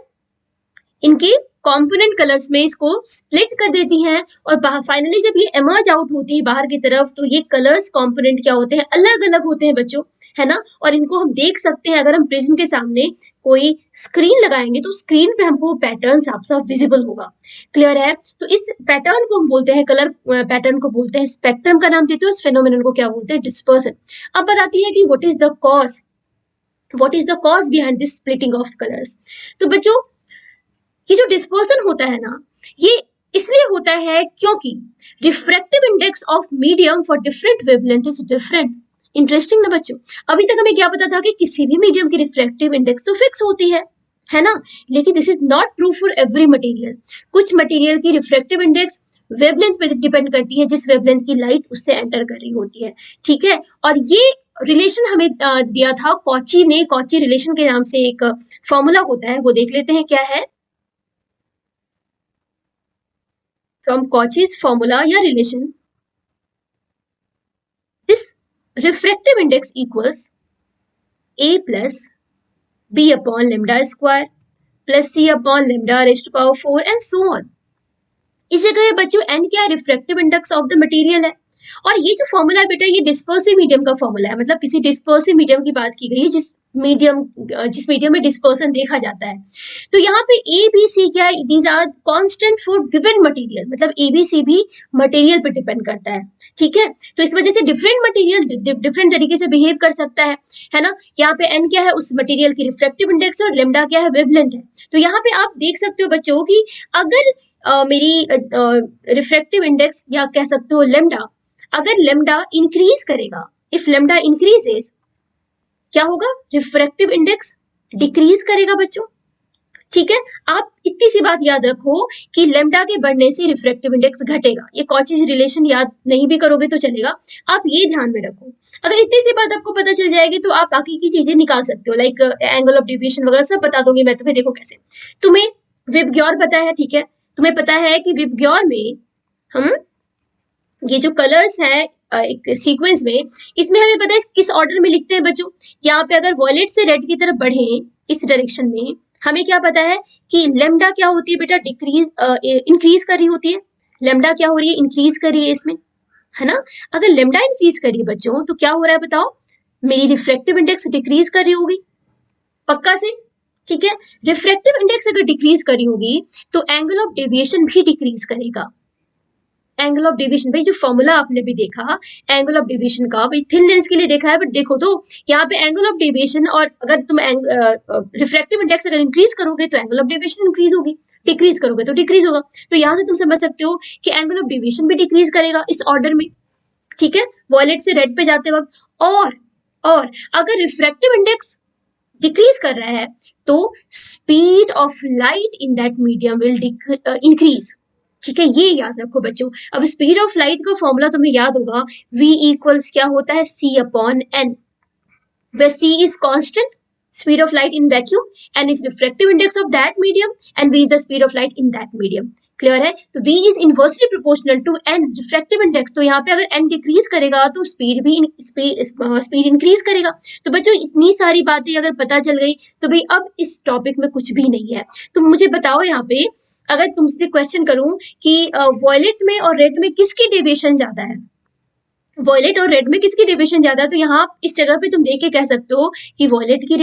इनके कंपोनेंट कलर्स में इसको स्प्लिट कर देती हैं, और फाइनली जब ये एमर्ज आउट होती है बाहर की तरफ, तो ये कलर्स कंपोनेंट क्या होते हैं, अलग अलग होते हैं बच्चों, है ना। और इनको हम देख सकते हैं, अगर हम प्रिज्म के सामने कोई स्क्रीन लगाएंगे तो स्क्रीन पे हमको पैटर्न साफ साफ विजिबल होगा। क्लियर है? तो इस पैटर्न को हम बोलते हैं, कलर पैटर्न को बोलते हैं स्पेक्ट्रम का नाम देते हैं, इस फेनोमेनन को क्या बोलते हैं, डिस्पर्सन। अब बताती है कि what is the cause behind this splitting of colours. तो बच्चों ये जो डिस्पर्सन होता है ना, ये इसलिए होता है क्योंकि refractive index of medium for different wavelength is different. Interesting ना बच्चों, अभी तक हमें क्या पता था कि किसी भी मीडियम की रिफ्रैक्टिव इंडेक्स तो फिक्स होती है ना, लेकिन this is not true for every material. कुछ मटेरियल की रिफ्रैक्टिव इंडेक्स वेवलेंथ पे डिपेंड करती है, जिस वेवलेंथ की लाइट उससे एंटर कर रही होती है। ठीक है, और ये रिलेशन हमें दिया था कॉची ने, कॉची रिलेशन के नाम से एक फॉर्मूला होता है, वो देख लेते हैं क्या है। From Cauchy's formula या relation, this refractive index equals a plus b upon lambda square plus c upon lambda raised to power 4 and so on. इस जगह बच्चों n क्या है, refractive index of the material है, और ये जो फॉर्मूला है बेटा, ये डिस्पर्सिव मीडियम का फॉर्मूला है, मतलब किसी डिस्पर्सिव मीडियम की बात की गई है मीडियम, जिस मीडियम में डिस्पर्सन देखा जाता है। तो यहाँ पे ए बी सी क्या है, these are constant for given material, मतलब ए बी सी भी मटेरियल पे डिपेंड करता है, ठीक है। तो इस वजह से डिफरेंट मटेरियल डिफरेंट तरीके से बिहेव कर सकता है ना। यहाँ पे एन क्या है, उस मटेरियल की रिफ्रैक्टिव इंडेक्स, और लेमडा क्या है, वेवलेंथ है। तो यहाँ पे आप देख सकते हो बच्चों की अगर मेरी रिफ्रैक्टिव इंडेक्स या कह सकते हो लेमडा, अगर लेमडा इंक्रीज करेगा, इफ लेमडा इंक्रीजेस, क्या होगा, रिफ्रैक्टिव इंडेक्स डिक्रीज करेगा बच्चों, ठीक है। आप इतनी सी बात याद रखो कि लेमडा के बढ़ने से रिफ्रैक्टिव इंडेक्स घटेगा। ये कॉचीज रिलेशन याद नहीं भी करोगे तो चलेगा, आप ये ध्यान में रखो। अगर इतनी सी बात आपको पता चल जाएगी तो आप बाकी की चीजें निकाल सकते हो, लाइक एंगल ऑफ डेविएशन वगैरह सब बता दूंगी मैं तुम्हें। देखो कैसे, तुम्हें विबग्योर पता है, ठीक है, तुम्हें पता है कि विबग्योर में हम ये जो कलर्स है एक सीक्वेंस में, इसमें हमें पता है किस ऑर्डर में लिखते हैं बच्चों। यहाँ पे अगर वॉयलेट से रेड की तरफ बढ़े इस डायरेक्शन में, हमें क्या पता है कि लेमडा क्या होती है बेटा, डिक्रीज इंक्रीज कर रही होती है। लेमडा क्या हो रही है, इंक्रीज कर रही है इसमें, है ना। अगर लेमडा इंक्रीज कर रही है बच्चों तो क्या हो रहा है बताओ, मेरी रिफ्रैक्टिव इंडेक्स डिक्रीज कर रही होगी, पक्का से, ठीक है। रिफ्रैक्टिव इंडेक्स अगर डिक्रीज कर रही होगी तो एंगल ऑफ डेविएशन भी डिक्रीज करेगा। एंगल ऑफ डेविएशन, भाई जो फॉर्मूला आपने भी देखा एंगल ऑफ डेविएशन का, भाई थिन लेंस के लिए देखा है, बट देखो तो यहाँ पे एंगल ऑफ डेविएशन, और अगर तुम रिफ्रैक्टिव इंडेक्स अगर इंक्रीज करोगे तो एंगल ऑफ डेविएशन इंक्रीज होगी, डिक्रीज करोगे तो डिक्रीज होगा। तो यहाँ से तुम समझ सकते हो कि एंगल ऑफ डेविएशन भी डिक्रीज करेगा इस ऑर्डर में, ठीक है, वॉयलेट से रेड पे जाते वक्त। और अगर रिफ्रैक्टिव इंडेक्स डिक्रीज कर रहा है तो speed of light in that medium will increase, ठीक है, ये याद रखो बच्चों। अब स्पीड ऑफ लाइट का फॉर्मूला तुम्हें याद होगा, v इक्वल्स क्या होता है, c upon n, where c is constant speed of light in vacuum, n is refractive index of that medium, and v is the speed of light in that medium। Clear है। तो v is inversely proportional to n refractive index। तो यहाँ पे अगर n decrease करेगा तो speed भी speed increase करेगा। तो बच्चों इतनी सारी बातें अगर पता चल गई तो भाई अब इस टॉपिक में कुछ भी नहीं है। तो मुझे बताओ यहाँ पे, अगर तुमसे क्वेश्चन करूं कि वॉयलेट में और रेड में किसकी डेविएशन ज्यादा है, वॉयलेट और रेड में किसकी डेविएशन ज्यादा है, तो यहाँ इस जगह पे तुम देख के कह सकते हो कि वॉयलेट की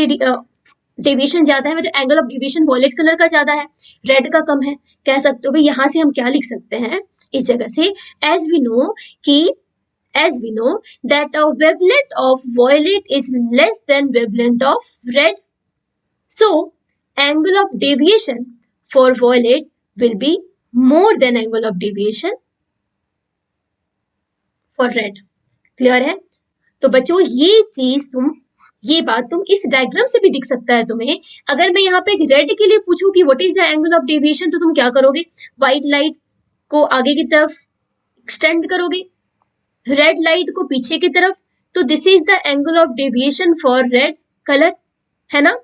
डेविएशन ज्यादा है, मतलब angle of deviation violet colour का ज्यादा है, रेड का कम है, कह सकते हो। भाई यहाँ से हम क्या लिख सकते हैं इस जगह से, as we know that wavelength of violet is less than wavelength of red, so angle of deviation for violet will be more than angle of deviation for red। Clear है। तो बच्चों ये बात तुम इस डायग्राम से भी दिख सकता है तुम्हें। अगर मैं यहाँ पे एक रेड के लिए पूछूं कि what is the angle of deviation, तो तुम क्या करोगे, व्हाइट लाइट को आगे की तरफ एक्सटेंड करोगे, रेड लाइट को पीछे की तरफ। तो this is the angle of deviation for red colour, है ना।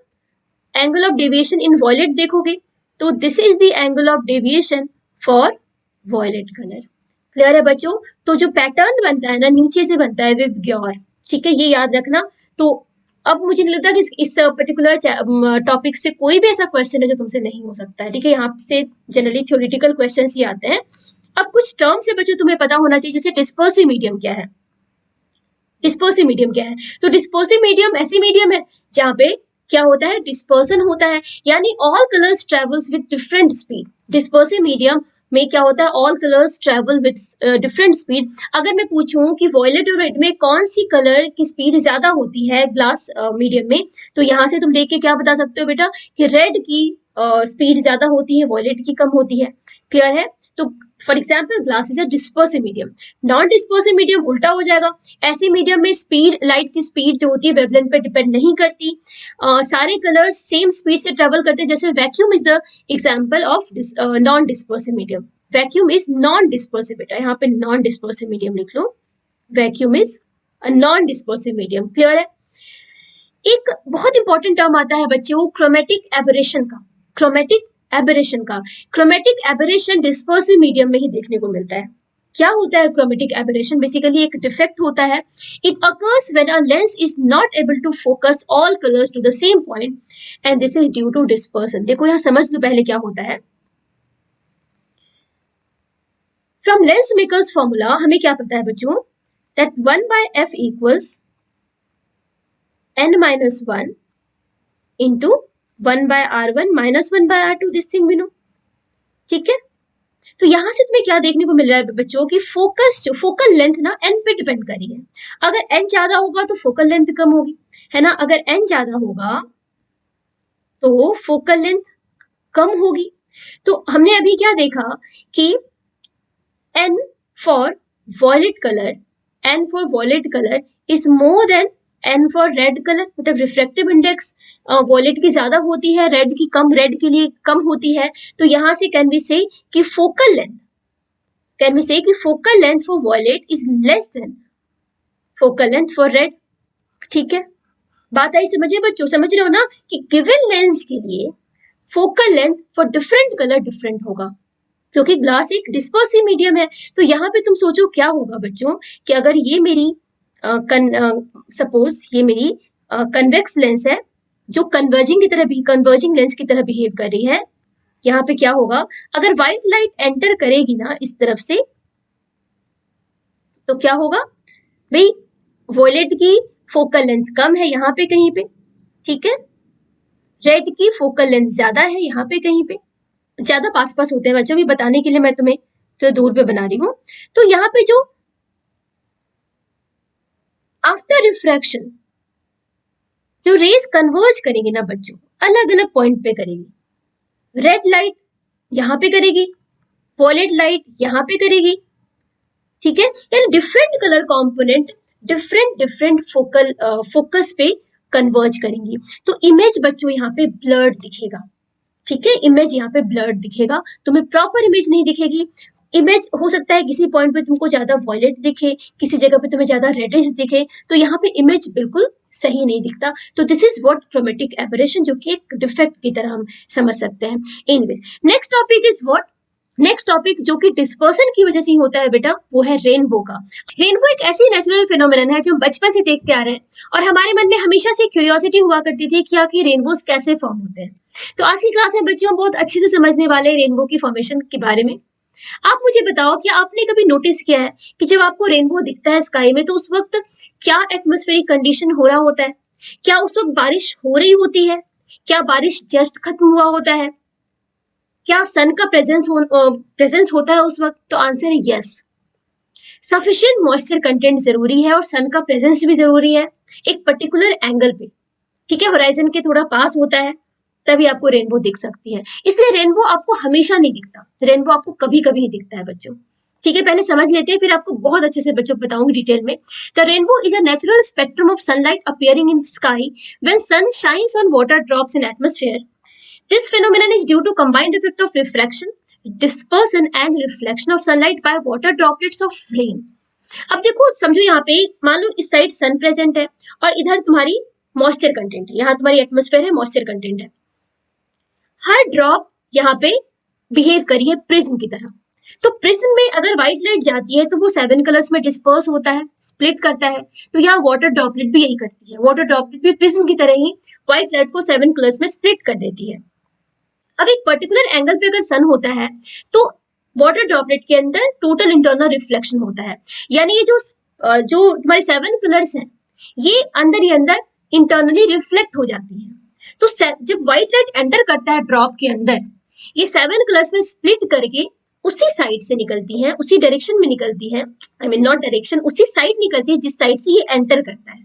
Angle of deviation in violet देखोगे तो this is the angle of deviation for violet colour. Clear है बच्चों। तो जो पैटर्न बनता है ना, नीचे से बनता है विबग्योर, ठीक है, ये याद रखना। तो अब मुझे नहीं लगता कि इस पर्टिकुलर टॉपिक से कोई भी ऐसा क्वेश्चन है जो तुमसे नहीं हो सकता है, ठीक है। यहाँ से जनरली थ्योरेटिकल क्वेश्चन ही आते हैं। अब कुछ टर्म्स है बच्चों तुम्हें पता होना चाहिए, जैसे डिस्पर्सिव मीडियम क्या है। डिस्पर्सिव मीडियम क्या है, तो डिस्पर्सिव मीडियम ऐसी मीडियम है जहाँ पे क्या होता है, डिस्पर्सन होता है, यानी all colours travels with different speed. Dispersive medium में क्या होता है, all colours travel with different speed. अगर मैं पूछूं कि वॉयलेट और रेड में कौन सी कलर की स्पीड ज्यादा होती है ग्लास मीडियम में, तो यहाँ से तुम देख के क्या बता सकते हो बेटा कि रेड की स्पीड ज्यादा होती है, वॉयलेट की कम होती है। क्लियर है। तो for example glass is a dispersive medium. Non dispersive medium उल्टा हो जाएगा। ऐसे मीडियम में स्पीड, लाइट की स्पीड जो होती है वेवलेंथ पे डिपेंड नहीं करती, सारे कलर्स सेम स्पीड से ट्रेवल करते हैं। जैसे vacuum is the example of non dispersive medium. Vacuum is non dispersive, बेटा यहाँ पे नॉन डिस्पर्सिव मीडियम लिख लो, vacuum is a non dispersive medium. Clear है। एक बहुत इंपॉर्टेंट टर्म आता है बच्चों क्रोमेटिक एबरेशन का। क्रोमेटिक एबरेशन डिस्पर्सिव मीडियम में ही देखने को मिलता है। क्या होता है क्रोमेटिक एबरेशन, बेसिकली एक डिफेक्ट होता है। It occurs when a lens is not able to focus all colours to the same point and this is due to dispersion. देखो यहाँ समझ लो पहले क्या होता है। फ्रॉम लेंस मेकर्स फॉर्मूला हमें क्या पता है बच्चों, that 1/f equals n-1 into 1/r1 minus 1/r2, this thing we know. ठीक है, तो यहां से तुम्हें क्या देखने को मिल रहा है बच्चों की फोकल लेंथ ना एन पे डिपेंड कर रही है। अगर एन ज्यादा होगा तो फोकल लेंथ कम होगी, है ना। अगर एन ज्यादा होगा तो फोकल लेंथ कम होगी। तो हमने अभी क्या देखा कि N for violet colour is more than N for red colour, मतलब रिफ्रैक्टिव इंडेक्स वॉयलेट की ज्यादा होती है, रेड की कम, रेड के लिए कम होती है। तो यहां से कैन वी से कि focal length for violet is less than focal length for red. ठीक है, बात आई समझे बच्चों, समझ रहे हो ना कि गिवन लेंस के लिए focal length for different colour different होगा, क्योंकि ग्लास एक डिस्पर्सिव मीडियम है। तो यहाँ पे तुम सोचो क्या होगा बच्चों कि अगर ये मेरी सपोज ये मेरी कन्वेक्स लेंस है जो कन्वर्जिंग लेंस की तरह बिहेव कर रही है, यहाँ पे क्या होगा, अगर व्हाइट लाइट एंटर करेगी ना इस तरफ से, तो क्या होगा भाई, वॉयलेट की फोकल लेंथ कम है यहाँ पे कहीं पे, ठीक है, रेड की फोकल लेंथ ज्यादा है यहाँ पे कहीं पे, ज्यादा पास पास होते हैं बच्चों, भी बताने के लिए मैं तुम्हें तो दूर पे बना रही हूँ। तो यहाँ पे जो आफ्टर रिफ्रैक्शन जो रेज कन्वर्ज करेंगी ना बच्चों, अलग अलग पॉइंट पे करेगी। रेड लाइट यहाँ पे करेगी, वॉयलेट लाइट यहाँ पे करेगी, ठीक है, यानी different colour component different focus पे कन्वर्ज करेंगी। तो इमेज बच्चों यहाँ पे ब्लर्ड दिखेगा, ठीक है, इमेज यहाँ पे ब्लर्ड दिखेगा, तुम्हें प्रॉपर इमेज नहीं दिखेगी। इमेज हो सकता है किसी पॉइंट पे तुमको ज्यादा वॉयलेट दिखे, किसी जगह पे तुम्हें ज्यादा रेडिश दिखे, तो यहाँ पे इमेज बिल्कुल सही नहीं दिखता। तो this is what chromatic aberration, जो कि एक डिफेक्ट की तरह हम समझ सकते हैं। Anyways, next topic is what, next topic जो कि डिस्पर्सन की वजह से ही होता है बेटा, वो है रेनबो का। रेनबो एक ऐसी नेचुरल फिनोमिनन है जो हम बचपन से देखते आ रहे हैं, और हमारे मन में हमेशा से क्यूरियोसिटी हुआ करती थी कि आखिर रेनबोज कैसे फॉर्म होते हैं। तो आज की क्लास में बच्चों बहुत अच्छे से समझने वाले हैं रेनबो की फॉर्मेशन के बारे में। आप मुझे बताओ कि आपने कभी नोटिस किया है कि जब आपको रेनबो दिखता है स्काई में, तो उस वक्त क्या एटमॉस्फेरिक कंडीशन हो रहा होता है? क्या उस वक्त बारिश हो रही होती है? क्या बारिश जस्ट खत्म हुआ होता है? क्या सन का प्रेजेंस होता है उस वक्त? तो आंसर है यस। सफिशिएंट मॉइस्चर कंटेंट जरूरी है और सन का प्रेजेंस भी जरूरी है एक पर्टिकुलर एंगल पे, ठीक है, होराइजन के थोड़ा पास होता है, तभी आपको रेनबो दिख सकती है। इसलिए रेनबो आपको हमेशा नहीं दिखता, रेनबो आपको कभी कभी ही दिखता है बच्चों, ठीक है। पहले समझ लेते हैं, फिर आपको बहुत अच्छे से बच्चों बताऊंगी डिटेल में। The rainbow is a natural spectrum of sunlight appearing in sky when sun shines on water drops in atmosphere. This phenomenon is due to combined effect of refraction, dispersion and reflection of sunlight by water droplets of rain. अब देखो समझो, यहाँ पे मान लो इस side सन present है और इधर तुम्हारी मॉइस्चर कंटेंट है, यहाँ तुम्हारी एटमॉस्फेयर है, मॉइस्चर कंटेंट है। हर ड्रॉप यहाँ पे बिहेव करी है प्रिज्म की तरह। तो प्रिज्म में अगर व्हाइट लाइट जाती है तो वो 7 कलर्स में डिस्पर्स होता है, स्प्लिट करता है। तो यहाँ वाटर ड्रॉपलेट भी यही करती है, वाटर ड्रॉपलेट भी प्रिज्म की तरह ही व्हाइट लाइट को 7 कलर्स में स्प्लिट कर देती है। अब एक पर्टिकुलर एंगल पे अगर सन होता है तो वाटर ड्रॉपलेट के अंदर टोटल इंटरनल रिफ्लेक्शन होता है, यानी ये जो हमारे 7 कलर्स हैं ये अंदर ही अंदर इंटरनली रिफ्लेक्ट हो जाती है। तो जब व्हाइट लाइट एंटर करता है ड्रॉप के अंदर, ये 7 कलर्स में स्प्लिट करके उसी साइड से निकलती है, उसी डायरेक्शन में निकलती है, आई मीन नॉट डायरेक्शन, उसी साइड निकलती है जिस साइड से ये एंटर करता है,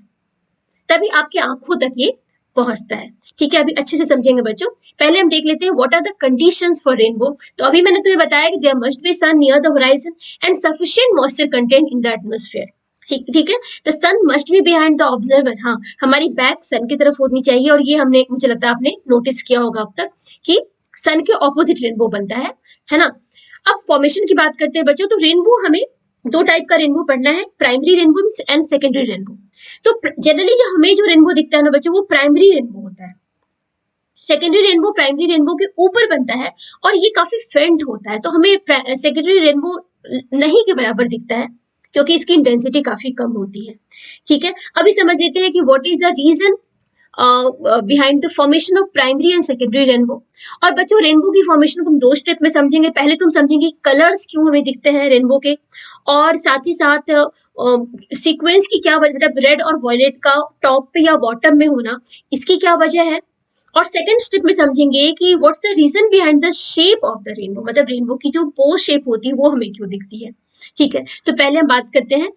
तभी आपके आंखों तक ये पहुंचता है, ठीक है। अभी अच्छे से समझेंगे बच्चों। पहले हम देख लेते हैं what are the conditions for rainbow. तो अभी मैंने तुम्हें बताया कि there must be sun near the horizon and sufficient moisture content in the atmosphere, ठीक है। The sun must be behind the observer, हाँ, हमारी बैक सन की तरफ होनी चाहिए, और ये हमने, मुझे लगता है आपने नोटिस किया होगा अब तक कि सन के ऑपोजिट रेनबो बनता है ना। अब फॉर्मेशन की बात करते हैं बच्चों। तो रेनबो, हमें 2 टाइप का रेनबो पढ़ना है, primary rainbow and secondary rainbow. तो जनरली जो हमें जो रेनबो दिखता है ना बच्चों, वो प्राइमरी रेनबो होता है। सेकेंडरी रेनबो प्राइमरी रेनबो के ऊपर बनता है और ये काफी फेंट होता है, तो हमें सेकेंडरी रेनबो नहीं के बराबर दिखता है क्योंकि इसकी इंटेंसिटी काफी कम होती है, ठीक है। अभी समझ लेते हैं कि what is the reason behind the formation of primary and secondary rainbow. और बच्चों रेनबो की फॉर्मेशन को हम 2 स्टेप में समझेंगे। पहले तुम समझेंगे कलर्स क्यों हमें दिखते हैं रेनबो के, और साथ ही साथ सीक्वेंस की क्या वजह, मतलब रेड और वॉयलेट का टॉप पे या बॉटम में होना, इसकी क्या वजह है, और सेकंड स्टेप में समझेंगे कि what's the reason behind the shape of the rainbow, मतलब रेनबो की जो बो शेप होती है वो हमें क्यों दिखती है। ठीक है, तो पहले हम बात करते हैं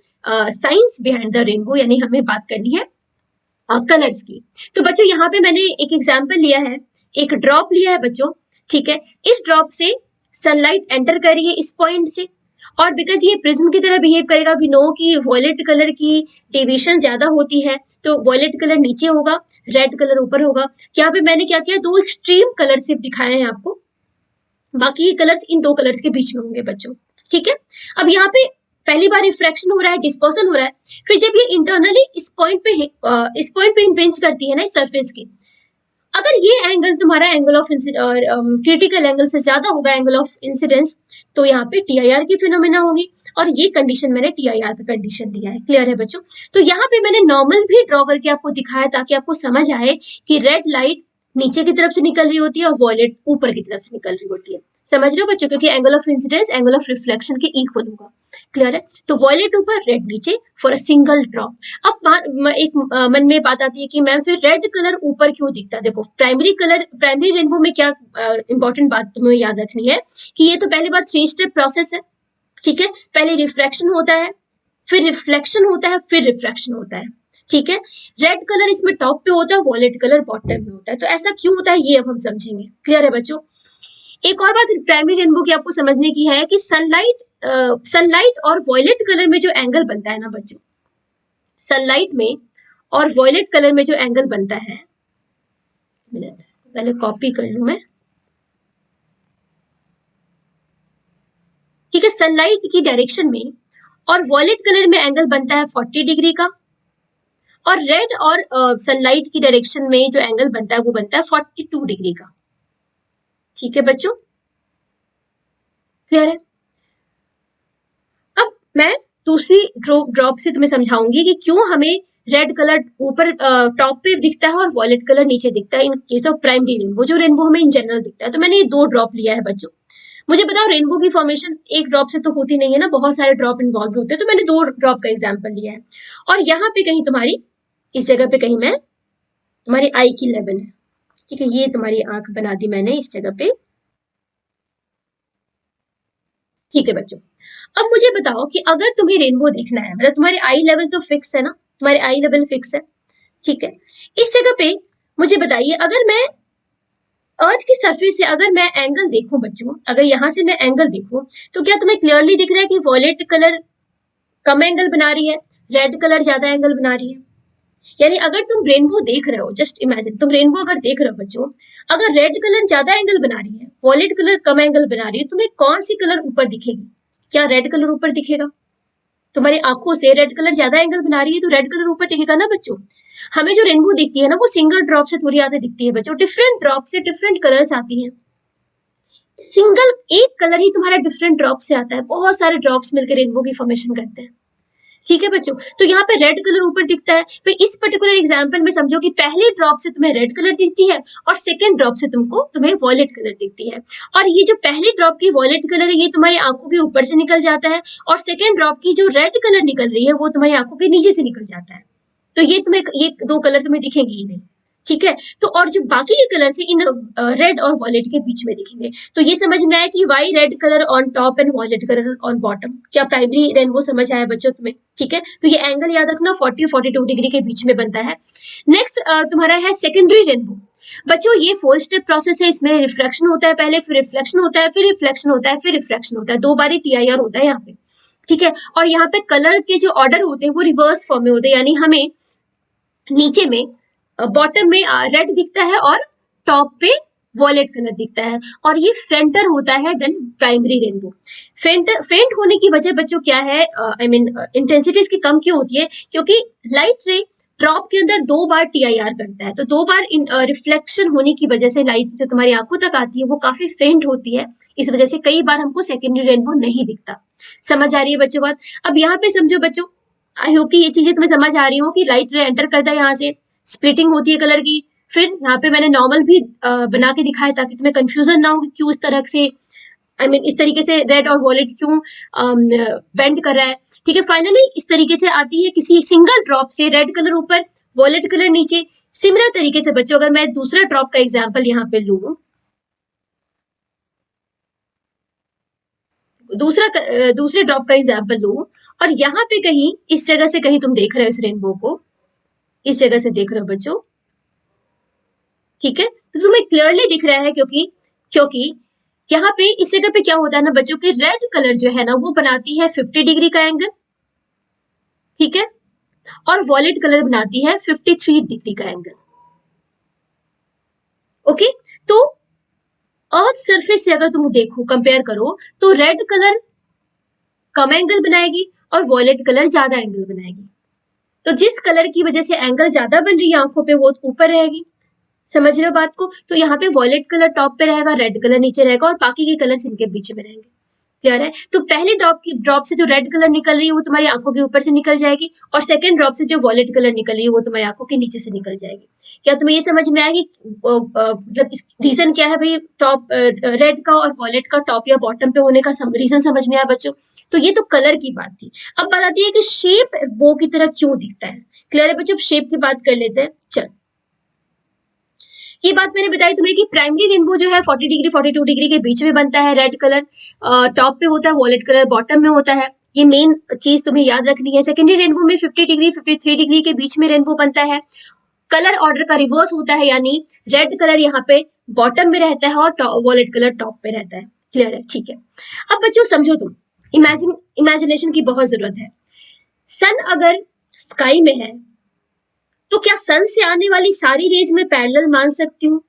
साइंस बिहाइंड द रेनबो, यानी हमें बात करनी है कलर्स की। तो बच्चों यहाँ पे मैंने एक एग्जाम्पल लिया है, एक ड्रॉप लिया है बच्चों। ठीक है, इस ड्रॉप से सनलाइट एंटर कर रही है इस पॉइंट से, और बिकॉज ये प्रिज्म की तरह बिहेव करेगा, वी नो कि वॉयलेट कलर की डेविएशन ज्यादा होती है, तो वॉयलेट कलर नीचे होगा, रेड कलर ऊपर होगा। यहाँ पे मैंने क्या किया, दो एक्सट्रीम कलर सिर्फ दिखाए हैं आपको, बाकी ये कलर्स इन दो कलर्स के बीच में होंगे बच्चों। ठीक है, अब यहाँ पे पहली बार रिफ्रैक्शन हो रहा है, डिस्पर्सन हो रहा है, फिर जब ये इंटरनली इस पॉइंट पे इम्पिंज करती है ना इस सरफेस की, अगर ये एंगल तुम्हारा एंगल ऑफ क्रिटिकल एंगल से ज्यादा होगा, एंगल ऑफ इंसिडेंस, तो यहाँ पे टीआईआर की फिनोमेना होगी, और ये कंडीशन मैंने टीआईआर का कंडीशन दिया है। क्लियर है बच्चों? तो यहाँ पे मैंने नॉर्मल भी ड्रॉ करके आपको दिखाया ताकि आपको समझ आए कि रेड लाइट नीचे की तरफ से निकल रही होती है और वॉयलेट ऊपर की तरफ से निकल रही होती है। समझ रहे हो बच्चों? क्योंकि angle of incidence angle of reflection के इक्वल होगा। क्लियर है? तो वॉयलेट ऊपर, रेड नीचे फॉर अ सिंगल ड्रॉप। अब एक मन में बात आती है कि मैम फिर रेड कलर ऊपर क्यों दिखता है? देखो, प्राइमरी रेनबो में क्या इंपॉर्टेंट बात तुम्हें याद रखनी है कि ये तो पहली बात 3 स्टेप प्रोसेस है। ठीक है, पहले रिफ्रैक्शन होता है, फिर रिफ्लेक्शन होता है, फिर रिफ्रैक्शन होता है। ठीक है, रेड कलर इसमें टॉप पे होता है, वॉयलेट कलर बॉटम में होता है। तो ऐसा क्यों होता है ये अब हम समझेंगे। क्लियर है बच्चों? एक और बात प्राइमरी रेनबो की आपको समझने की है कि सनलाइट और वॉयलेट कलर में जो एंगल बनता है ना बच्चों, सनलाइट में और वॉयलेट कलर में जो एंगल बनता है, पहले कॉपी कर लूं मैं। ठीक है, सनलाइट की डायरेक्शन में और वॉयलेट कलर में एंगल बनता है 40 डिग्री का, और रेड और सनलाइट की डायरेक्शन में जो एंगल बनता है वो बनता है 42 डिग्री का। ठीक है बच्चों, क्लियर है? अब मैं दूसरी ड्रॉप से तुम्हें समझाऊंगी कि क्यों हमें रेड कलर ऊपर टॉप पे दिखता है और वॉयलेट कलर नीचे दिखता है in case of primary rainbow, जो रेनबो हमें इन जनरल दिखता है। तो मैंने ये 2 ड्रॉप लिया है बच्चों। मुझे बताओ, रेनबो की फॉर्मेशन एक ड्रॉप से तो होती नहीं है ना, बहुत सारे ड्रॉप इन्वॉल्व होते हैं, तो मैंने 2 ड्रॉप का एग्जाम्पल लिया है। और यहाँ पे कहीं तुम्हारी इस जगह पे कहीं मैं तुम्हारी आई की लेवल है। ठीक है, ये तुम्हारी आंख बना दी मैंने इस जगह पे। ठीक है बच्चों, अब मुझे बताओ कि अगर तुम्हें रेनबो देखना है, मतलब तुम्हारे आई लेवल तो फिक्स है ना, तुम्हारे आई लेवल फिक्स है। ठीक है, इस जगह पे मुझे बताइए, अगर मैं अर्थ की सरफेस से अगर मैं एंगल देखूं बच्चों, अगर यहां से मैं एंगल देखूं, तो क्या तुम्हें क्लियरली दिख रहा है कि वॉयलेट कलर कम एंगल बना रही है, रेड कलर ज्यादा एंगल बना रही है? यानी अगर तुम रेनबो देख रहे हो, जस्ट इमेजिन तुम रेनबो अगर देख रहे हो बच्चों, अगर रेड कलर ज्यादा एंगल बना रही है, वॉयलेट कलर कम एंगल बना रही है, तुम्हें कौन सी कलर ऊपर दिखेगी? क्या रेड कलर ऊपर दिखेगा? तुम्हारी आंखों से रेड कलर ज्यादा एंगल बना रही है तो रेड कलर ऊपर दिखेगा ना बच्चों। हमें जो रेनबो दिखती है ना, वो सिंगल ड्रॉप से थोड़ी ज्यादा दिखती है बच्चों, डिफरेंट ड्रॉप से डिफरेंट कलर्स आती हैं। सिंगल एक कलर ही तुम्हारा डिफरेंट ड्रॉप से आता है, बहुत सारे ड्रॉप्स मिलकर रेनबो की फॉर्मेशन करते हैं। ठीक है बच्चों, तो यहाँ पे रेड कलर ऊपर दिखता है। फिर इस पर्टिकुलर एग्जांपल में समझो कि पहले ड्रॉप से तुम्हें रेड कलर दिखती है और सेकंड ड्रॉप से तुम्हें वॉयलेट कलर दिखती है। और ये जो पहले ड्रॉप की वॉयलेट कलर है ये तुम्हारी आंखों के ऊपर से निकल जाता है, और सेकंड ड्रॉप की जो रेड कलर निकल रही है वो तुम्हारी आंखों के नीचे से निकल जाता है। तो ये 2 कलर तुम्हें दिखेंगे ही नहीं। ठीक है, तो और जो बाकी के कलर है इन रेड और वॉयलेट के बीच में दिखेंगे। तो ये समझ में आया कि why red colour on top and violet colour on bottom. क्या प्राइमरी रेनबो समझ आया बच्चों तुम्हें? ठीक है, तो ये एंगल याद रखना 40 और 42 डिग्री के बीच में बनता है। नेक्स्ट तुम्हारा है सेकेंडरी रेनबो। बच्चों ये 4 स्टेप प्रोसेस है, इसमें रिफ्रैक्शन होता है पहले, फिर रिफ्लेक्शन होता है, फिर रिफ्लेक्शन होता है, फिर रिफ्रैक्शन होता है, 2 बार टीआईआर होता है यहाँ पे। ठीक है, और यहाँ पे कलर के जो ऑर्डर होते हैं वो रिवर्स फॉर्म में होते हैं, यानी हमें नीचे में बॉटम में रेड दिखता है और टॉप पे वॉयलेट कलर दिखता है, और ये फेंटर होता है देन प्राइमरी रेनबो। फेंट होने की वजह बच्चों क्या है, इंटेंसिटी इसकी कम क्यों होती है? क्योंकि लाइट रे ड्रॉप के अंदर 2 बार टीआईआर करता है, तो 2 बार रिफ्लेक्शन होने की वजह से लाइट जो तुम्हारी आंखों तक आती है वो काफी फेंट होती है, इस वजह से कई बार हमको सेकेंडरी रेनबो नहीं दिखता। समझ आ रही है बच्चों बात? अब यहाँ पे समझो बच्चों, आई होप कि ये चीजें तुम्हें समझ आ रही हो कि लाइट रे एंटर करता है, यहाँ से स्प्लिटिंग होती है कलर की, फिर यहाँ पे मैंने नॉर्मल भी बना के दिखाया ताकि तुम्हें कंफ्यूजन ना हो कि क्यों इस तरह से इस तरीके से रेड और वॉयलेट क्यों बेंड कर रहा है। ठीक है, फाइनली इस तरीके से आती है किसी सिंगल ड्रॉप से रेड कलर ऊपर वॉयलेट कलर नीचे, सिमिलर तरीके से बच्चों अगर मैं दूसरा ड्रॉप का एग्जाम्पल यहाँ पे लूं, दूसरे ड्रॉप का एग्जाम्पल लूं और यहाँ पे कहीं इस जगह से कहीं तुम देख रहे हो इस रेनबो को, इस जगह से देख रहे हो बच्चों, ठीक है, तो तुम्हें क्लियरली दिख रहा है क्योंकि यहाँ पे इस जगह पे क्या होता है ना बच्चों की रेड कलर जो है ना वो बनाती है 50 डिग्री का एंगल, ठीक है, और वॉयलेट कलर बनाती है 53 डिग्री का एंगल। ओके, तो अर्थ सरफेस से अगर तुम देखो कंपेयर करो तो रेड कलर कम एंगल बनाएगी और वॉयलेट कलर ज्यादा एंगल बनाएगी। तो जिस कलर की वजह से एंगल ज्यादा बन रही है आंखों पे वो ऊपर रहेगी, समझ रहे हो बात को? तो यहाँ पे वॉयलेट कलर टॉप पे रहेगा, रेड कलर नीचे रहेगा और बाकी के कलर्स इनके बीच में रहेंगे। क्लियर है? तो पहले ड्रॉप से जो रेड कलर निकल रही है वो तुम्हारी आंखों के ऊपर से निकल जाएगी और सेकंड ड्रॉप से जो वॉयलेट कलर निकल रही है वो तुम्हारी आंखों के नीचे से निकल जाएगी। क्या तुम्हें ये समझ में आएगी मतलब रीजन क्या है भाई टॉप रेड का और वॉयलेट का टॉप या बॉटम पे होने का रीजन समझ में आया बच्चों? तो ये तो कलर की बात थी। अब बात आती है कि शेप बो की तरह क्यों दिखता है। क्लियर है बच्चों? शेप की बात कर लेते हैं। चल, ये बात मैंने बताई तुम्हें कि प्राइमरी रेनबो जो है 40 डिग्री 42 डिग्री के बीच में बनता है, रेड कलर टॉप पे होता है, वॉयलेट कलर बॉटम में होता है। ये मेन चीज तुम्हें याद रखनी है। सेकेंडरी रेनबो में 50 डिग्री 53 डिग्री के बीच में रेनबो बनता है। कलर ऑर्डर का रिवर्स होता है, यानी रेड कलर यहाँ पे बॉटम में रहता है और वॉयलेट कलर टॉप पे रहता है। क्लियर है? ठीक है। अब बच्चों समझो, तुम इमेजिनेशन की बहुत जरूरत है। सन अगर स्काई में है तो क्या सन से आने वाली सारी रेज में पैरेलल मान सकती हूँ?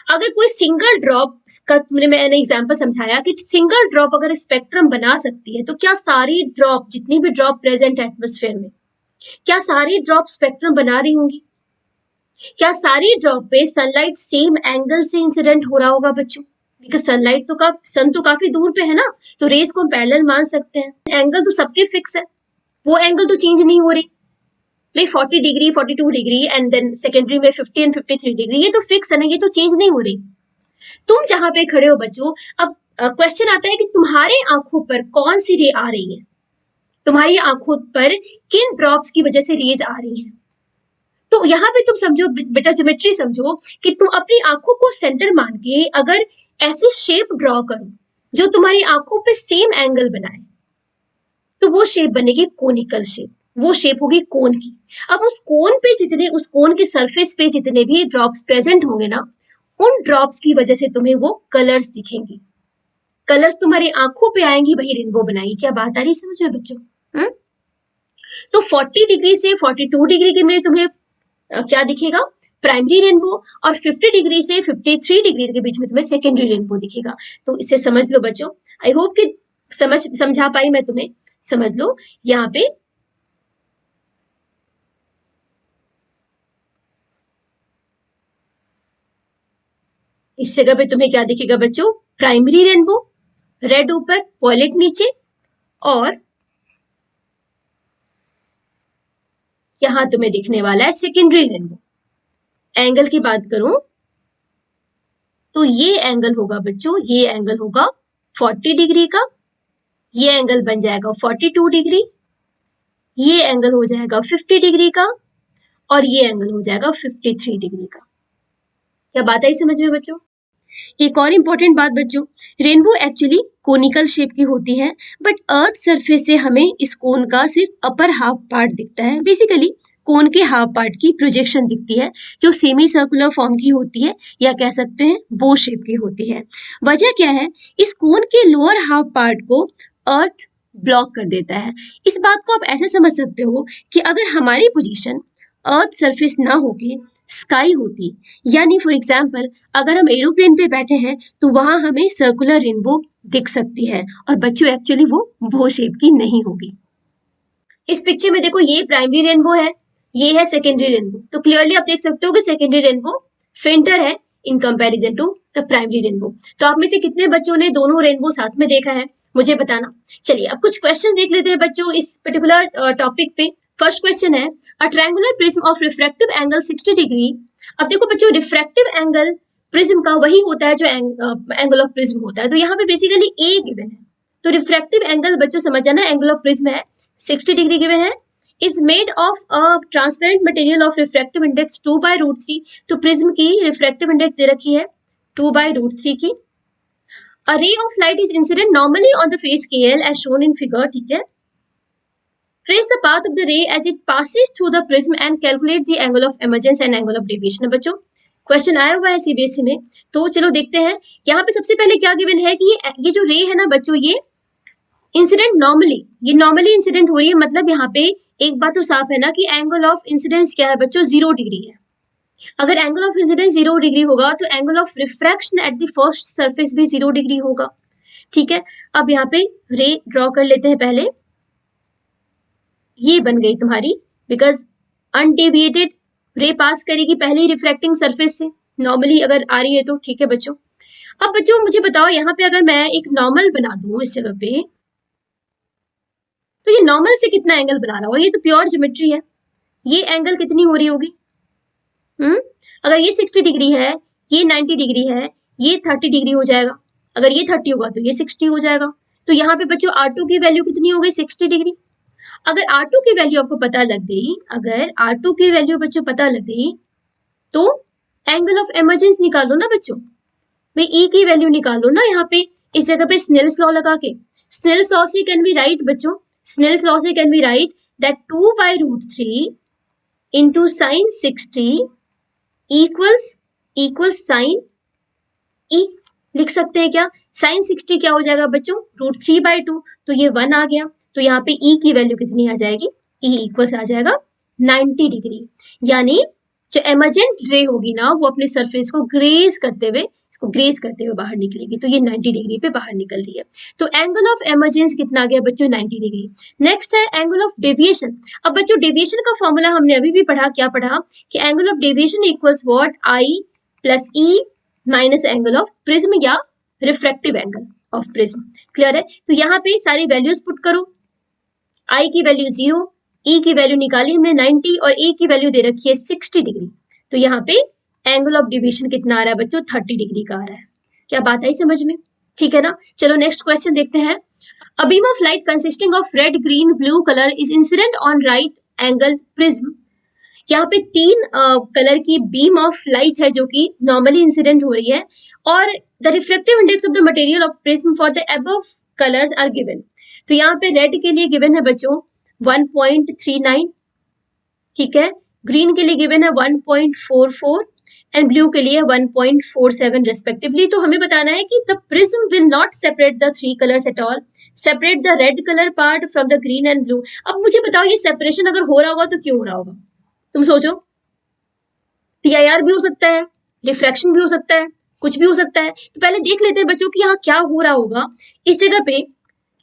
अगर कोई सिंगल ड्रॉप का मैंने एग्जांपल समझाया कि सिंगल ड्रॉप अगर स्पेक्ट्रम बना सकती है तो क्या सारी ड्रॉप, जितनी भी ड्रॉप प्रेजेंट एटमॉस्फेयर में, क्या सारी ड्रॉप स्पेक्ट्रम बना रही होंगी? क्या सारी ड्रॉप पे सनलाइट सेम एंगल से इंसिडेंट हो रहा होगा बच्चों? बिकॉज सन तो काफी दूर पे है ना, तो रेज को हम पैरेलल मान सकते हैं। एंगल तो सबके फिक्स है, वो एंगल तो चेंज नहीं हो रही। 40 degree 42 degree and then secondary में 50 एंड 53 डिग्री, ये तो फिक्स है ना, ये तो चेंज नहीं हो रही। तुम जहां पे खड़े हो बच्चों, अब क्वेश्चन आता है कि तुम्हारे आंखों पर कौन सी रे आ रही है, तुम्हारी आंखों पर किन ड्रॉप्स की वजह से रेज आ रही है। तो यहाँ पे तुम समझो बेटा, ज्योमेट्री समझो कि तुम अपनी आंखों को सेंटर मान के अगर ऐसी शेप ड्रॉ करो जो तुम्हारी आंखों पे सेम एंगल बनाए, तो वो शेप बनेगी कोनिकल शेप, वो शेप होगी कोन की। अब उस कोन के सरफेस पे जितने भी ड्रॉप्स प्रेजेंट होंगे ना, उन ड्रॉप्स की वजह से तुम्हें वो कलर्स दिखेंगी, कलर्स तुम्हारी आंखों पे आएंगी, वही रेनबो बनाएगी। क्या बात आ रही समझ में बच्चों? तो 40 डिग्री से 42 डिग्री के में तुम्हें क्या दिखेगा? प्राइमरी रेनबो, और 50 डिग्री से 53 डिग्री के बीच में तुम्हें सेकेंडरी रेनबो दिखेगा। तो इसे समझ लो बच्चों, आई होप कि समझा पाई मैं तुम्हें। समझ लो यहाँ पे इस जगह पे तुम्हें क्या दिखेगा बच्चों? प्राइमरी रेनबो, रेड ऊपर वॉयलेट नीचे, और यहां तुम्हें दिखने वाला है सेकेंडरी रेनबो। एंगल की बात करूं तो ये एंगल होगा बच्चों, ये एंगल होगा 40 डिग्री का, ये एंगल बन जाएगा 42 डिग्री, ये एंगल हो जाएगा 50 डिग्री का, और ये एंगल हो जाएगा 53 डिग्री का। क्या बात आई समझ में बच्चों? एक और इम्पोर्टेंट बात बच्चों, रेनबो एक्चुअली कोनिकल शेप की होती है, बट अर्थ सरफेस से हमें इस कोन का सिर्फ अपर हाफ पार्ट दिखता है। बेसिकली कोन के हाफ पार्ट की प्रोजेक्शन दिखती है जो सेमी सर्कुलर फॉर्म की होती है, या कह सकते हैं बो शेप की होती है। वजह क्या है? इस कोन के लोअर हाफ पार्ट को अर्थ ब्लॉक कर देता है। इस बात को आप ऐसे समझ सकते हो कि अगर हमारी पोजीशन अर्थ सरफेस ना होके स्काई होती, यानी फॉर एग्जाम्पल अगर हम एरोप्लेन पे बैठे हैं तो वहां हमें सर्कुलर रेनबो दिख सकती है, और बच्चों एक्चुअली वो बो शेप की नहीं होगी। इस पिक्चर में देखो, ये प्राइमरी रेनबो है, ये है सेकेंडरी रेनबो। तो क्लियरली आप देख सकते हो कि सेकेंडरी रेनबो फेंटर है in comparison to the primary rainbow. तो आप में से कितने बच्चों ने दोनों रेनबो साथ में देखा है, मुझे बताना। चलिए अब कुछ क्वेश्चन देख लेते हैं बच्चों इस पर्टिकुलर टॉपिक पे। फर्स्ट क्वेश्चन है, a triangular prism of refractive angle 60 degree. अब देखो बच्चों, रिफ्रैक्टिव एंगल प्रिज्म का वही होता है जो एंगल ऑफ प्रिज्म होता है। तो यहाँ पे बेसिकली ए गिवन है, तो रिफ्रैक्टिव एंगल बच्चों समझ जाना, एंगल ऑफ प्रिज्म है 60 डिग्री गिवन है, is made of a transparent material of refractive index 2/√3। तो प्रिज्म की रिफ्रैक्टिव इंडेक्स दे रखी है 2/√3 की। A ray of light is incident normally on the face scale as shown in figure, ठीक है। Trace the path of the ray as it passes through the prism and calculate the angle of emergence and angle of deviation। है बच्चों, question आया हुआ है CBSE में, तो चलो देखते हैं। यहाँ पे सबसे पहले क्या गिवन है कि ये जो रे है ना बच्चों, ये इंसिडेंट नॉर्मली, ये नॉर्मली इंसिडेंट हो रही है, मतलब यहाँ पे एक बात तो साफ है ना कि एंगल ऑफ इंसिडेंस क्या है बच्चों, 0 डिग्री है। अगर एंगल ऑफ इंसिडेंस 0 डिग्री होगा तो angle of refraction at the first surface भी 0 डिग्री होगा, ठीक है। अब यहाँ पे रे ड्रॉ कर लेते हैं पहले, ये बन गई तुम्हारी, बिकॉज अनडेविएटेड रे पास करेगी पहले ही रिफ्रैक्टिंग सरफेस से, नॉर्मली अगर आ रही है तो, ठीक है बच्चों। अब बच्चों मुझे बताओ, यहाँ पे अगर मैं एक नॉर्मल बना दूं इस जगह पे, तो ये नॉर्मल से कितना एंगल बना रहा होगा, ये तो प्योर ज्योमेट्री है। ये एंगल कितनी हो रही होगी, अगर ये 60 डिग्री है, ये 90 डिग्री है, ये 30 डिग्री हो जाएगा। अगर ये 30 होगा तो ये 60 हो जाएगा। तो यहाँ पे बच्चों R2 की वैल्यू कितनी हो गई, 60 डिग्री। अगर R2 की वैल्यू आपको पता लग गई, अगर R2 की वैल्यू बच्चों पता लग गई, तो एंगल ऑफ इमर्जेंस निकालो ना बच्चों, भाई E की वैल्यू निकालो ना। यहाँ पे इस जगह पे स्नेल्स लॉ लगा के, स्नेल्स लॉ से कैन बी राइट बच्चों, स्नेल्स लॉ से can be write that 2/√3 into sine 60 equals sine E। लिख सकते हैं क्या, साइन 60 क्या हो जाएगा बच्चों, √3/2, तो ये 1 आ गया। तो यहाँ पे E की वैल्यू कितनी आ जाएगी, E इक्वल्स आ जाएगा 90 डिग्री। यानी जो एमर्जेंट रे होगी ना, वो अपने सरफेस को ग्रेज करते हुए बाहर निकलेगी, तो ये 90 डिग्री पे बाहर निकल रही है। तो एंगल ऑफ एमर्जेंस कितना आ गया बच्चों, 90 डिग्री। नेक्स्ट है एंगल ऑफ डेविएशन। अब बच्चों डेविएशन का फॉर्मूला हमने अभी भी पढ़ा, क्या पढ़ा कि angle of deviation equals what, I plus E minus angle of prism या refractive angle of prism. Clear है। तो यहाँ पे सारी वैल्यूज पुट करो, I की वैल्यू 0, E की वैल्यू निकाली हमने 90 और A की वैल्यू दे रखी है 60 डिग्री। तो यहाँ पे एंगल ऑफ डिविएशन कितना आ रहा है बच्चों, 30 डिग्री का आ रहा है। क्या बात आई समझ में, ठीक है ना। चलो नेक्स्ट क्वेश्चन देखते हैं। A beam of light consisting of red, green, blue colour is incident on right angle prism. यहाँ पे 3 कलर की बीम ऑफ लाइट है जो कि नॉर्मली इंसिडेंट हो रही है, और the refractive index of the material of prism for the above colours are given. तो यहाँ पे रेड के लिए गिवन है बच्चों 1.39, ठीक है। ग्रीन के लिए गिवन है 1.44 एंड ब्लू के लिए 1.47 रेस्पेक्टिवली। तो हमें बताना है कि the prism will not separate the 3 colours at all, separate the red colour part from the green and blue. अब मुझे बताओ ये सेपरेशन अगर हो रहा होगा तो क्यों हो रहा होगा, तुम सोचो। PIR भी हो सकता है, रिफ्रैक्शन भी हो सकता है, कुछ भी हो सकता है। तो पहले देख लेते हैं बच्चों कि यहाँ क्या हो रहा होगा इस जगह पे।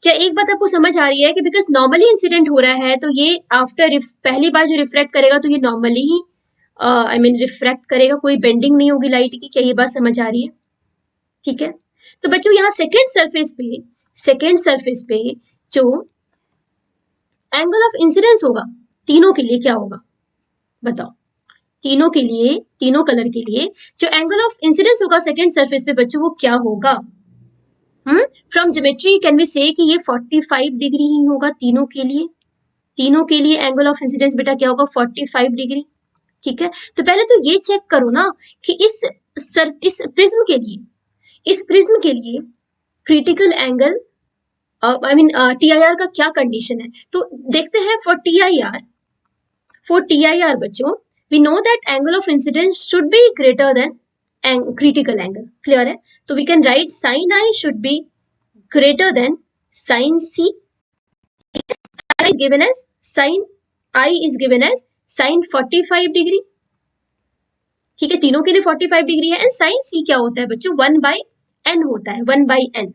क्या एक बात आपको समझ आ रही है कि बिकॉज नॉर्मली इंसिडेंट हो रहा है, तो ये आफ्टर पहली बार जो रिफ्रैक्ट करेगा तो ये नॉर्मली ही रिफ्रैक्ट करेगा, कोई बेंडिंग नहीं होगी लाइट की। क्या ये बात समझ आ रही है, ठीक है। तो बच्चों यहाँ सेकेंड सरफेस पे जो एंगल ऑफ इंसिडेंस होगा तीनों के लिए क्या होगा बताओ, तीनों के लिए, तीनों कलर के लिए जो एंगल ऑफ इंसिडेंस होगा सेकेंड सरफेस पे बच्चों वो क्या होगा। From geometry can we say कि ये 45 डिग्री ही होगा तीनों के लिए एंगल ऑफ इंसिडेंस बेटा क्या होगा, 45 डिग्री, ठीक है। तो पहले तो ये चेक करो ना कि इस प्रिज्म के लिए क्रिटिकल एंगल TIR का क्या कंडीशन है। तो देखते हैं फॉर TIR बच्चों we know that angle of incidence should be greater than critical angle, clear है। तो we can write sin I should be greater than sin C, is given as sin I is given as sin 45 degree, ठीक है। तीनों के लिए 45 degree है। And sin C क्या होता है बच्चों, 1/n होता है, 1/n,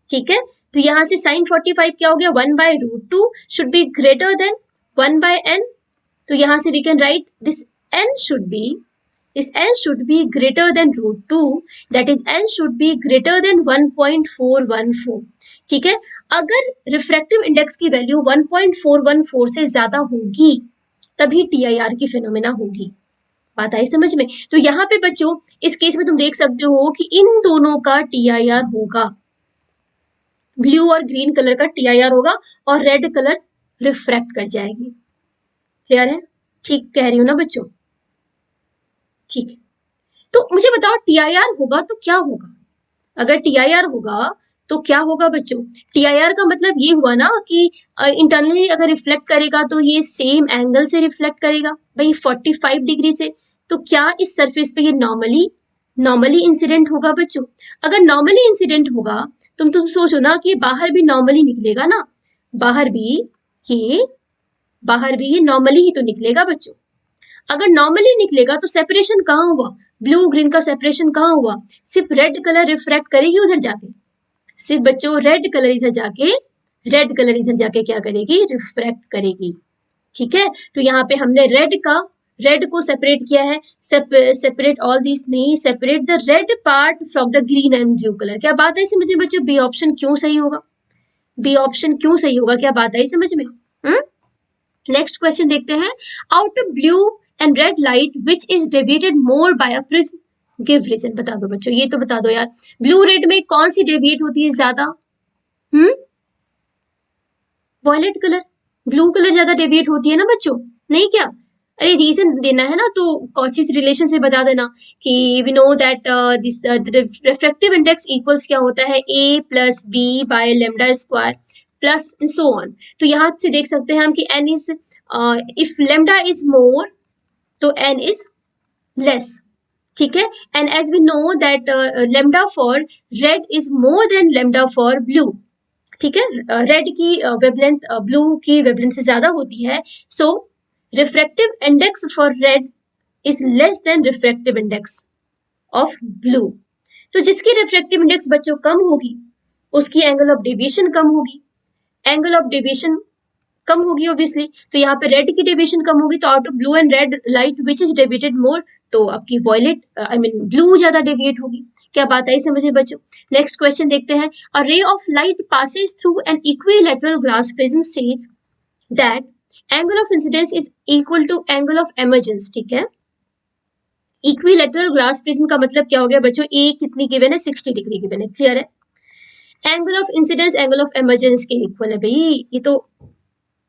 ठीक है। तो यहां से sin 45 क्या हो गया, 1/√2 should be greater than 1/n। तो यहां से we can write this n should be greater than √2, that is n should be greater than 1.414, ठीक है। अगर रिफ्रैक्टिव इंडेक्स की वैल्यू 1.414 से ज्यादा होगी तभी TIR की फिनोमेना होगी। बात आई समझ में। तो यहाँ पे बच्चों इस केस में तुम देख सकते हो कि इन दोनों का TIR होगा, ब्लू और ग्रीन कलर का TIR होगा और रेड कलर रिफ्रैक्ट कर जाएगी, क्लियर है? ठीक कह रही हूँ ना बच्चों? ठीक है, तो मुझे बताओ TIR होगा तो क्या होगा? अगर TIR होगा तो क्या होगा बच्चों? TIR का मतलब ये हुआ ना कि इंटरनली अगर रिफ्लेक्ट करेगा तो ये सेम एंगल से रिफ्लेक्ट करेगा भाई 45 डिग्री से। तो क्या इस सरफेस पे ये नॉर्मली इंसिडेंट होगा बच्चों? अगर नॉर्मली इंसिडेंट होगा तुम सोचो ना कि बाहर भी नॉर्मली निकलेगा ना, बाहर भी ये नॉर्मली ही तो निकलेगा बच्चों। अगर नॉर्मली निकलेगा तो सेपरेशन कहाँ हुआ? ब्लू ग्रीन का सेपरेशन कहाँ हुआ? सिर्फ रेड कलर रिफ्रैक्ट करेगी उधर जाके, सिर्फ बच्चों रेड कलर इधर जाके क्या करेगी? रिफ्रैक्ट करेगी। ठीक है, तो यहाँ पे हमने रेड को सेपरेट किया है। सेपरेट ऑल दिस नहीं, separate the red part from the green and blue colour. क्या बात है समझ में बच्चों? बी ऑप्शन क्यों सही होगा? बी ऑप्शन क्यों सही होगा? क्या बात आई समझ में? नेक्स्ट क्वेश्चन देखते हैं। Out of blue and red light which is deviated more by a prism, give reason. बता दो बच्चों, ये तो बता दो यार, ब्लू रेड में कौन सी डेविएट होती है ज्यादा? वॉयलेट कलर, ब्लू कलर ज्यादा डेविएट होती है ना बच्चों, नहीं क्या? अरे रीजन देना है ना तो कॉचीज रिलेशन से बता देना कि we know that this refractive index equals क्या होता है? A plus B by lambda square plus so on. तो यहाँ से देख सकते हैं हम कि n is if lambda is more तो n इज लेस। ठीक है, and as we know that lambda for red is more than lambda for blue. ठीक है, रेड की वेवलेंथ ब्लू की वेवलेंथ से ज्यादा होती है, so refractive index for red is less than refractive index of blue. तो जिसकी रिफ्रैक्टिव इंडेक्स बच्चों कम होगी उसकी एंगल ऑफ डेविएशन कम होगी, एंगल ऑफ डेविएशन कम होगी ऑब्वियसली। तो यहाँ पे रेड की डेविएशन कम होगी, तो out of blue and red light which is deviated more, तो आपकी वॉयलेट ब्लू ज्यादा डेविएट होगी। क्या बात आई समझे बच्चों? नेक्स्ट क्वेश्चन देखते हैं। A ray of light passes through an equilateral glass prism says that angle of incidence is equal to angle of emergence. ठीक है, इक्विलैटरल ग्लास प्रिज्म का मतलब क्या हो गया बच्चों? ए कितनी गिवन है? 60 डिग्री गिवन है। क्लियर है? Angle of incidence angle of emergence के इक्वल है भाई, ये तो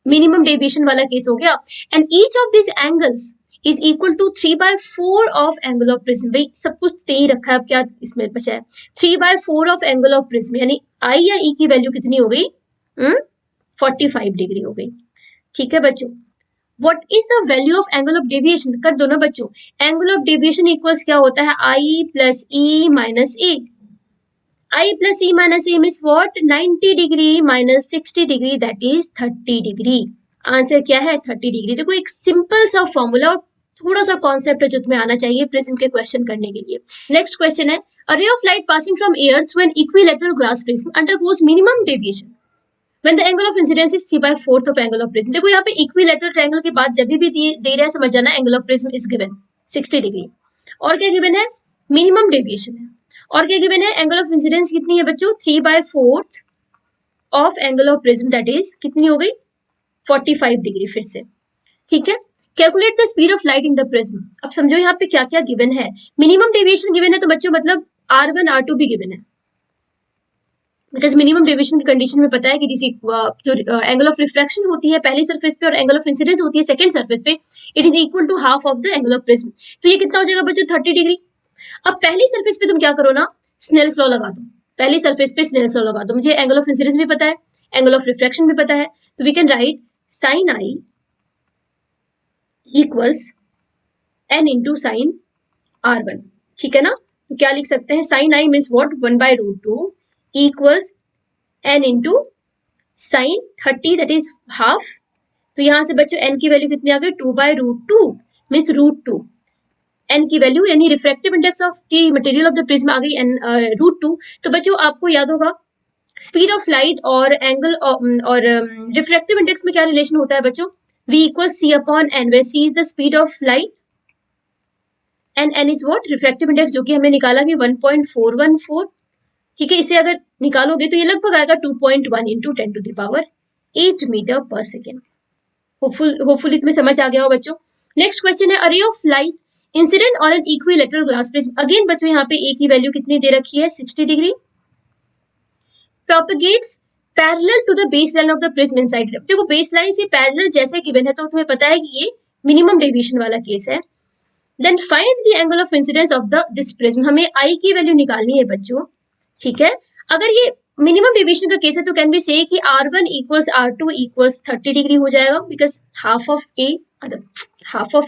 मिनिमम डेविएशन वाला केस हो गया। And each of this angles is equal to 3/4 of angle of prism. भाई सब कुछ दे ही रखा है, अब क्या इसमें बचा है? 3/4 ऑफ एंगल ऑफ प्रिज्म, यानी आई या ई की वैल्यू कितनी हो गई? 45 डिग्री हो गई। ठीक है बच्चों, what is the value of angle of deviation? कर दो ना बच्चों, एंगल ऑफ डेविएशन इक्वल्स क्या होता है? I plus E minus A. I plus E minus A means what? 90 degree minus 60 degree, that is 30 degree. Answer क्या है? 30 degree. देखो एक सिंपल सा फॉर्मूला और थोड़ा सा कॉन्सेप्ट है जो तुम्हें आना चाहिए प्रिज्म के क्वेश्चन करने के लिए। नेक्स्ट क्वेश्चन है, a ray of light passing from air through an equilateral glass prism undergoes minimum deviation when the angle of incidence is 3/4 of angle of prism. देखो यहाँ पे इक्विलैटरल ट्रायंगल के बाद जब भी दे रहा है समझ जाना angle of prism is given 60 degree. और क्या गिवन है? मिनिमम डेविएशन है। और क्या गिवन है? एंगल ऑफ इंसिडेंस कितनी है बच्चों? 3/4 of angle of prism, that is कितनी हो गई? 45 डिग्री फिर से। ठीक है, calculate the speed of light in the prism. अब समझो यहाँ पे क्या क्या गिवन है। मिनिमम डेविएशन गिवन है तो बच्चों मतलब R1 R2 भी गिवन है, बिकॉज मिनिमम डेविएशन की कंडीशन में पता है कि जो एंगल ऑफ रिफ्रैक्शन होती है पहली सरफेस पे और एंगल ऑफ इंसिडेंस होती है सेकंड सरफेस पे, it is equal to half of the angle of prism. तो ये कितना हो जाएगा बच्चों? 30 डिग्री। अब पहली सरफेस पे तुम क्या करो ना, स्नेल्स लॉ लगा दो। पहली सरफेस पे स्नेल्स लॉ लगा दो। मुझे एंगल ऑफ इंसिडेंस भी पता है, एंगल ऑफ रिफ्रैक्शन भी पता है, तो we can write sine I equals n into sine R1। ठीक है ना, तो क्या लिख सकते हैं? Sine I means what? 1/√2 equals n into sine 30, that is half. तो यहां से बच्चों n की वैल्यू कितनी आ गई? 2/√2 मीन्स √2। n की वैल्यू यानी refractive index of the material of the prism आ गई √2। तो बच्चों आपको याद होगा स्पीड ऑफ लाइट और एंगल और रिफ्रैक्टिव इंडेक्स में क्या रिलेशन होता है बच्चों? v equal c upon n, where c is the speed of light and n is what? Refractive index, जो कि हमने निकाला भी 1.414। ठीक है, इसे अगर निकालोगे तो ये लगभग आएगा 2.1 इंटू 10⁸ मीटर पर सेकेंड। होपफुली तुम्हें समझ आ गया हो बच्चों। नेक्स्ट क्वेश्चन है, a ray of light incident on an equilateral glass prism. Again बच्चों यहाँ पे ए की वैल्यू कितनी दे रखी है? 60 degree. Propagates parallel to the base line of the prism inside. देखो बेस लाइन से पैरेलल जैसे गिवन है तो तुम्हें पता है कि ये मिनिमम डेविएशन वाला केस है। Then find the angle of incidence of the this prism, हमें आई की वैल्यू निकालनी है बच्चों, ठीक है। अगर ये मिनिमम डेविएशन का केस है तो कैन बी से कि R1 equals R2 equals 30 degree हो जाएगा, बिकॉज हाफ ऑफ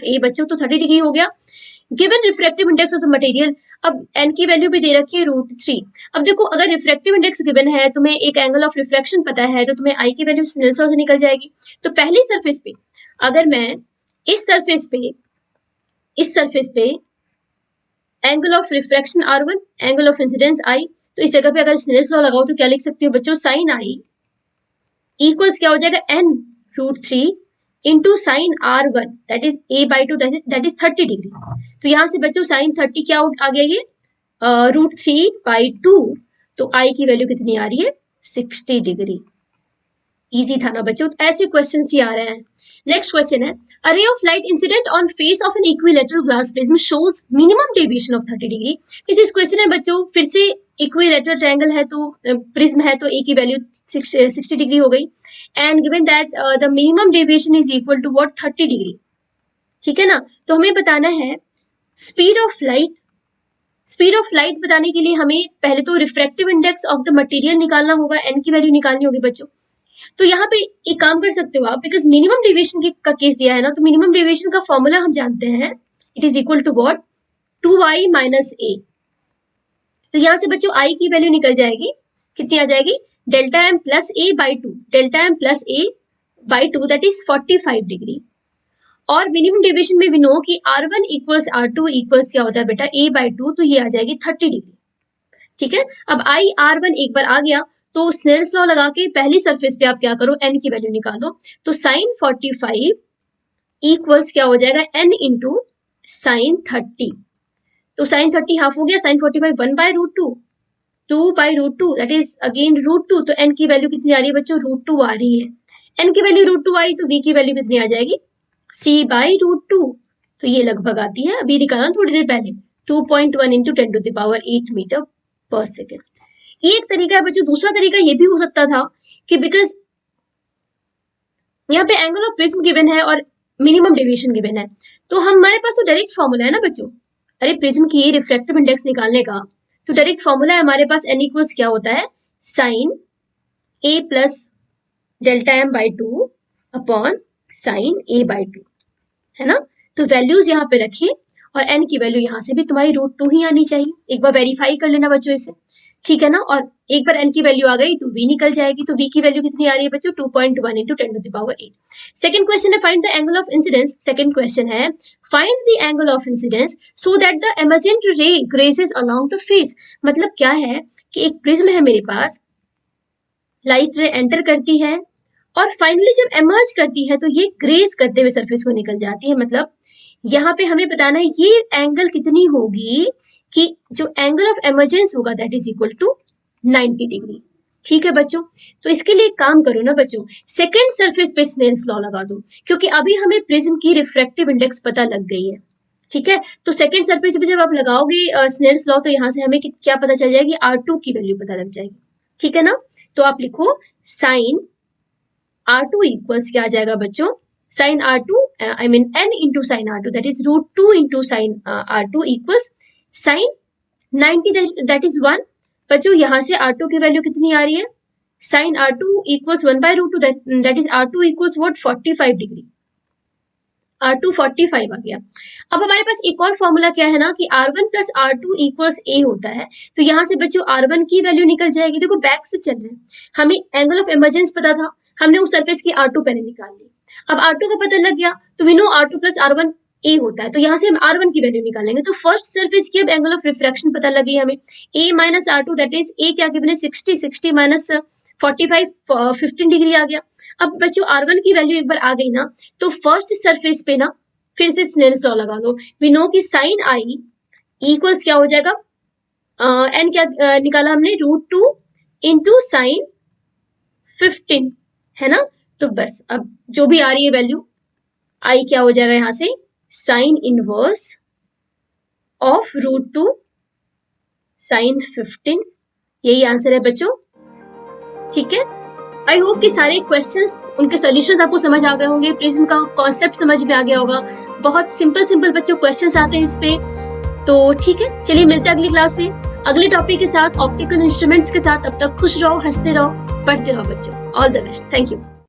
ए बच्चों तो 30 डिग्री हो गया। Given refractive index of the material, अब एन की वैल्यू भी दे रखी है √3। अब देखो अगर रिफ्रैक्टिव इंडेक्स गिवन है, तुम्हें एक एंगल ऑफ रिफ्रैक्शन पता है, तो तुम्हें आई की वैल्यू स्नेल्स लॉ से निकल जाएगी। तो पहली सरफेस पे अगर मैं इस सरफेस पे angle of refraction R1, angle of incidence I, तो इस जगह पे अगर स्नेल्स लॉ लगाओ तो क्या लिख सकती हो बच्चों, साइन I इक्वल्स क्या हो जाएगा n√3 into sine R1 that is a/2 that is 30 degree. तो यहाँ से बच्चों साइन 30 क्या आ गया, ये √3/2, तो I की वैल्यू कितनी आ रही है, 60 डिग्री। इजी था ना बच्चों, तो ऐसे क्वेश्चन ही आ रहे हैं। नेक्स्ट क्वेश्चन है, a ray of light incident on face of an equilateral glass prism shows minimum deviation of 30 degree. इस क्वेश्चन है बच्चों, फिर से इक्विलैटरल ट्रायंगल है तो प्रिज्म है तो ए की वैल्यू 60 डिग्री हो गई, and given that the minimum deviation is equal to what, 30 degree, ठीक है ना। तो हमें बताना है speed of light. Speed of light बताने के लिए हमें पहले तो refractive index of the material निकालना होगा, एन की वैल्यू निकालनी होगी बच्चों। तो यहाँ पे एक काम कर सकते हो आप, बिकॉज मिनिमम डेविएशन का केस दिया है ना, तो मिनिमम डेविएशन का फॉर्मूला हम जानते हैं, it is equal to what, 2i minus a। तो यहाँ से बच्चों i की वैल्यू निकल जाएगी, कितनी आ जाएगी, delta m plus a/2, delta m plus a/2 that is 45 degree. और मिनिमम डेविएशन में भी नो कि R1 इक्वल्स R2 इक्वल्स क्या होता है बेटा, a/2, तो ये आ जाएगी 30 डिग्री, ठीक है। अब I R1 एक बार आ गया तो स्नेल्स लॉ लगा के पहली सरफेस पे आप क्या करो, n की वैल्यू निकालो। तो साइन 45 इक्वल्स क्या हो जाएगा, n इंटू साइन 30। तो साइन 30 हाफ हो गया, साइन 45 1/√2, 2/√2 दैट इज अगेन √2। तो n की वैल्यू कितनी आ रही है बच्चों, √2 आ रही है। n की वैल्यू √2 आई तो v की वैल्यू कितनी आ जाएगी, c/√2। तो ये लगभग आती है, अभी निकाला थोड़ी देर पहले, 2.1 इंटू 10⁸ मीटर पर सेकेंड। ये एक तरीका है बच्चों। दूसरा तरीका ये भी हो सकता था कि बिकॉज यहाँ पे एंगल ऑफ प्रिज्म गिवन है और मिनिमम डेविएशन गिवन है, तो हमारे पास तो डायरेक्ट फॉर्मूला है ना बच्चों, अरे प्रिज्म की रिफ्रैक्टिव इंडेक्स निकालने का, तो डायरेक्ट फॉर्मूला है हमारे पास, n इक्वल्स क्या होता है, sine a plus delta m/2 upon sine a/2, है ना। तो वैल्यूज यहाँ पे रखें और n की वैल्यू यहाँ से भी तुम्हारी √2 ही आनी चाहिए। एक बार वेरीफाई कर लेना बच्चों इसे, ठीक है ना। और एक बार n की वैल्यू आ गई तो v निकल जाएगी। तो v की वैल्यू कितनी आ रही है बच्चों, 2.1 इंटू 10⁸। सेकंड क्वेश्चन है find the angle of incidence. Second question है find the angle of incidence so that the emergent ray grazes along the face. मतलब क्या है कि एक प्रिज्म है मेरे पास, लाइट रे एंटर करती है और फाइनली जब एमर्ज करती है तो ये ग्रेस करते हुए सरफेस को निकल जाती है। मतलब यहाँ पे हमें बताना है ये एंगल कितनी होगी कि जो एंगल ऑफ एमर्जेंस होगा that is equal to 90 degree, ठीक है बच्चों। तो इसके लिए काम करो ना बच्चों, सेकेंड सरफेस पे स्नेल्स लॉ लगा दो, क्योंकि अभी हमें प्रिज्म की रिफ्रैक्टिव इंडेक्स पता लग गई है, ठीक है। तो सेकेंड सरफेस पे जब आप लगाओगे स्नेल्स लॉ तो यहाँ से हमें क्या पता चल जाएगी, R2 की वैल्यू पता लग जाएगी, ठीक है ना। तो आप लिखो साइन R2 इक्वल्स क्या आ जाएगा बच्चों, sine R2 I mean n into sine R2 that is √2 into sine R2 equals sine 90 that is 1। बच्चों यहाँ से R2 की वैल्यू कितनी आ रही है, sine R2 equals 1/√2 that is R2 equals what, 45 degree. R2 45 आ गया। अब हमारे पास एक और फॉर्मूला क्या है ना कि R1 plus R2 equals A होता है। तो यहाँ से बच्चों R1 की वैल्यू निकल जाएगी। देखो बैक से चल रहे हैं, हमें एंगल ऑफ इमर्जेंस पता था, हमने उस सरफेस की R2 पहले निकाल ली। अब R2 का पता लग गया तो we no R2 plus R1 A होता है, तो यहाँ से हम R1 की वैल्यू निकालेंगे। तो फर्स्ट सरफेस की अब एंगल ऑफ रिफ्रैक्शन पता लगी हमें, A minus R2 that is A क्या गिवन है 60 माइनस 45 15 डिग्री आ गया। अब बच्चों R1 की वैल्यू एक बार आ गई ना, तो फर्स्ट सरफेस पे ना फिर से स्नेल्स लॉ लगा लो। वी नो कि साइन I इक्वल्स क्या हो जाएगा, n क्या निकाला हमने, √2 इंटू साइन 15, है ना। तो बस अब जो भी आ रही है वैल्यू, I क्या हो जाएगा यहाँ से, साइन इनवर्स ऑफ √2 साइन 15, यही आंसर है बच्चों, ठीक है। आई होप कि सारे क्वेश्चंस उनके सॉल्यूशंस आपको समझ आ गए होंगे, प्रिज्म का कॉन्सेप्ट समझ में आ गया होगा। बहुत सिंपल बच्चों क्वेश्चंस आते हैं इस पे। तो ठीक है, चलिए मिलते हैं अगली क्लास में अगले टॉपिक के साथ, ऑप्टिकल इंस्ट्रूमेंट्स के साथ। तब तक खुश रहो, हंसते रहो, पढ़ते रहो बच्चों। All the best, thank you.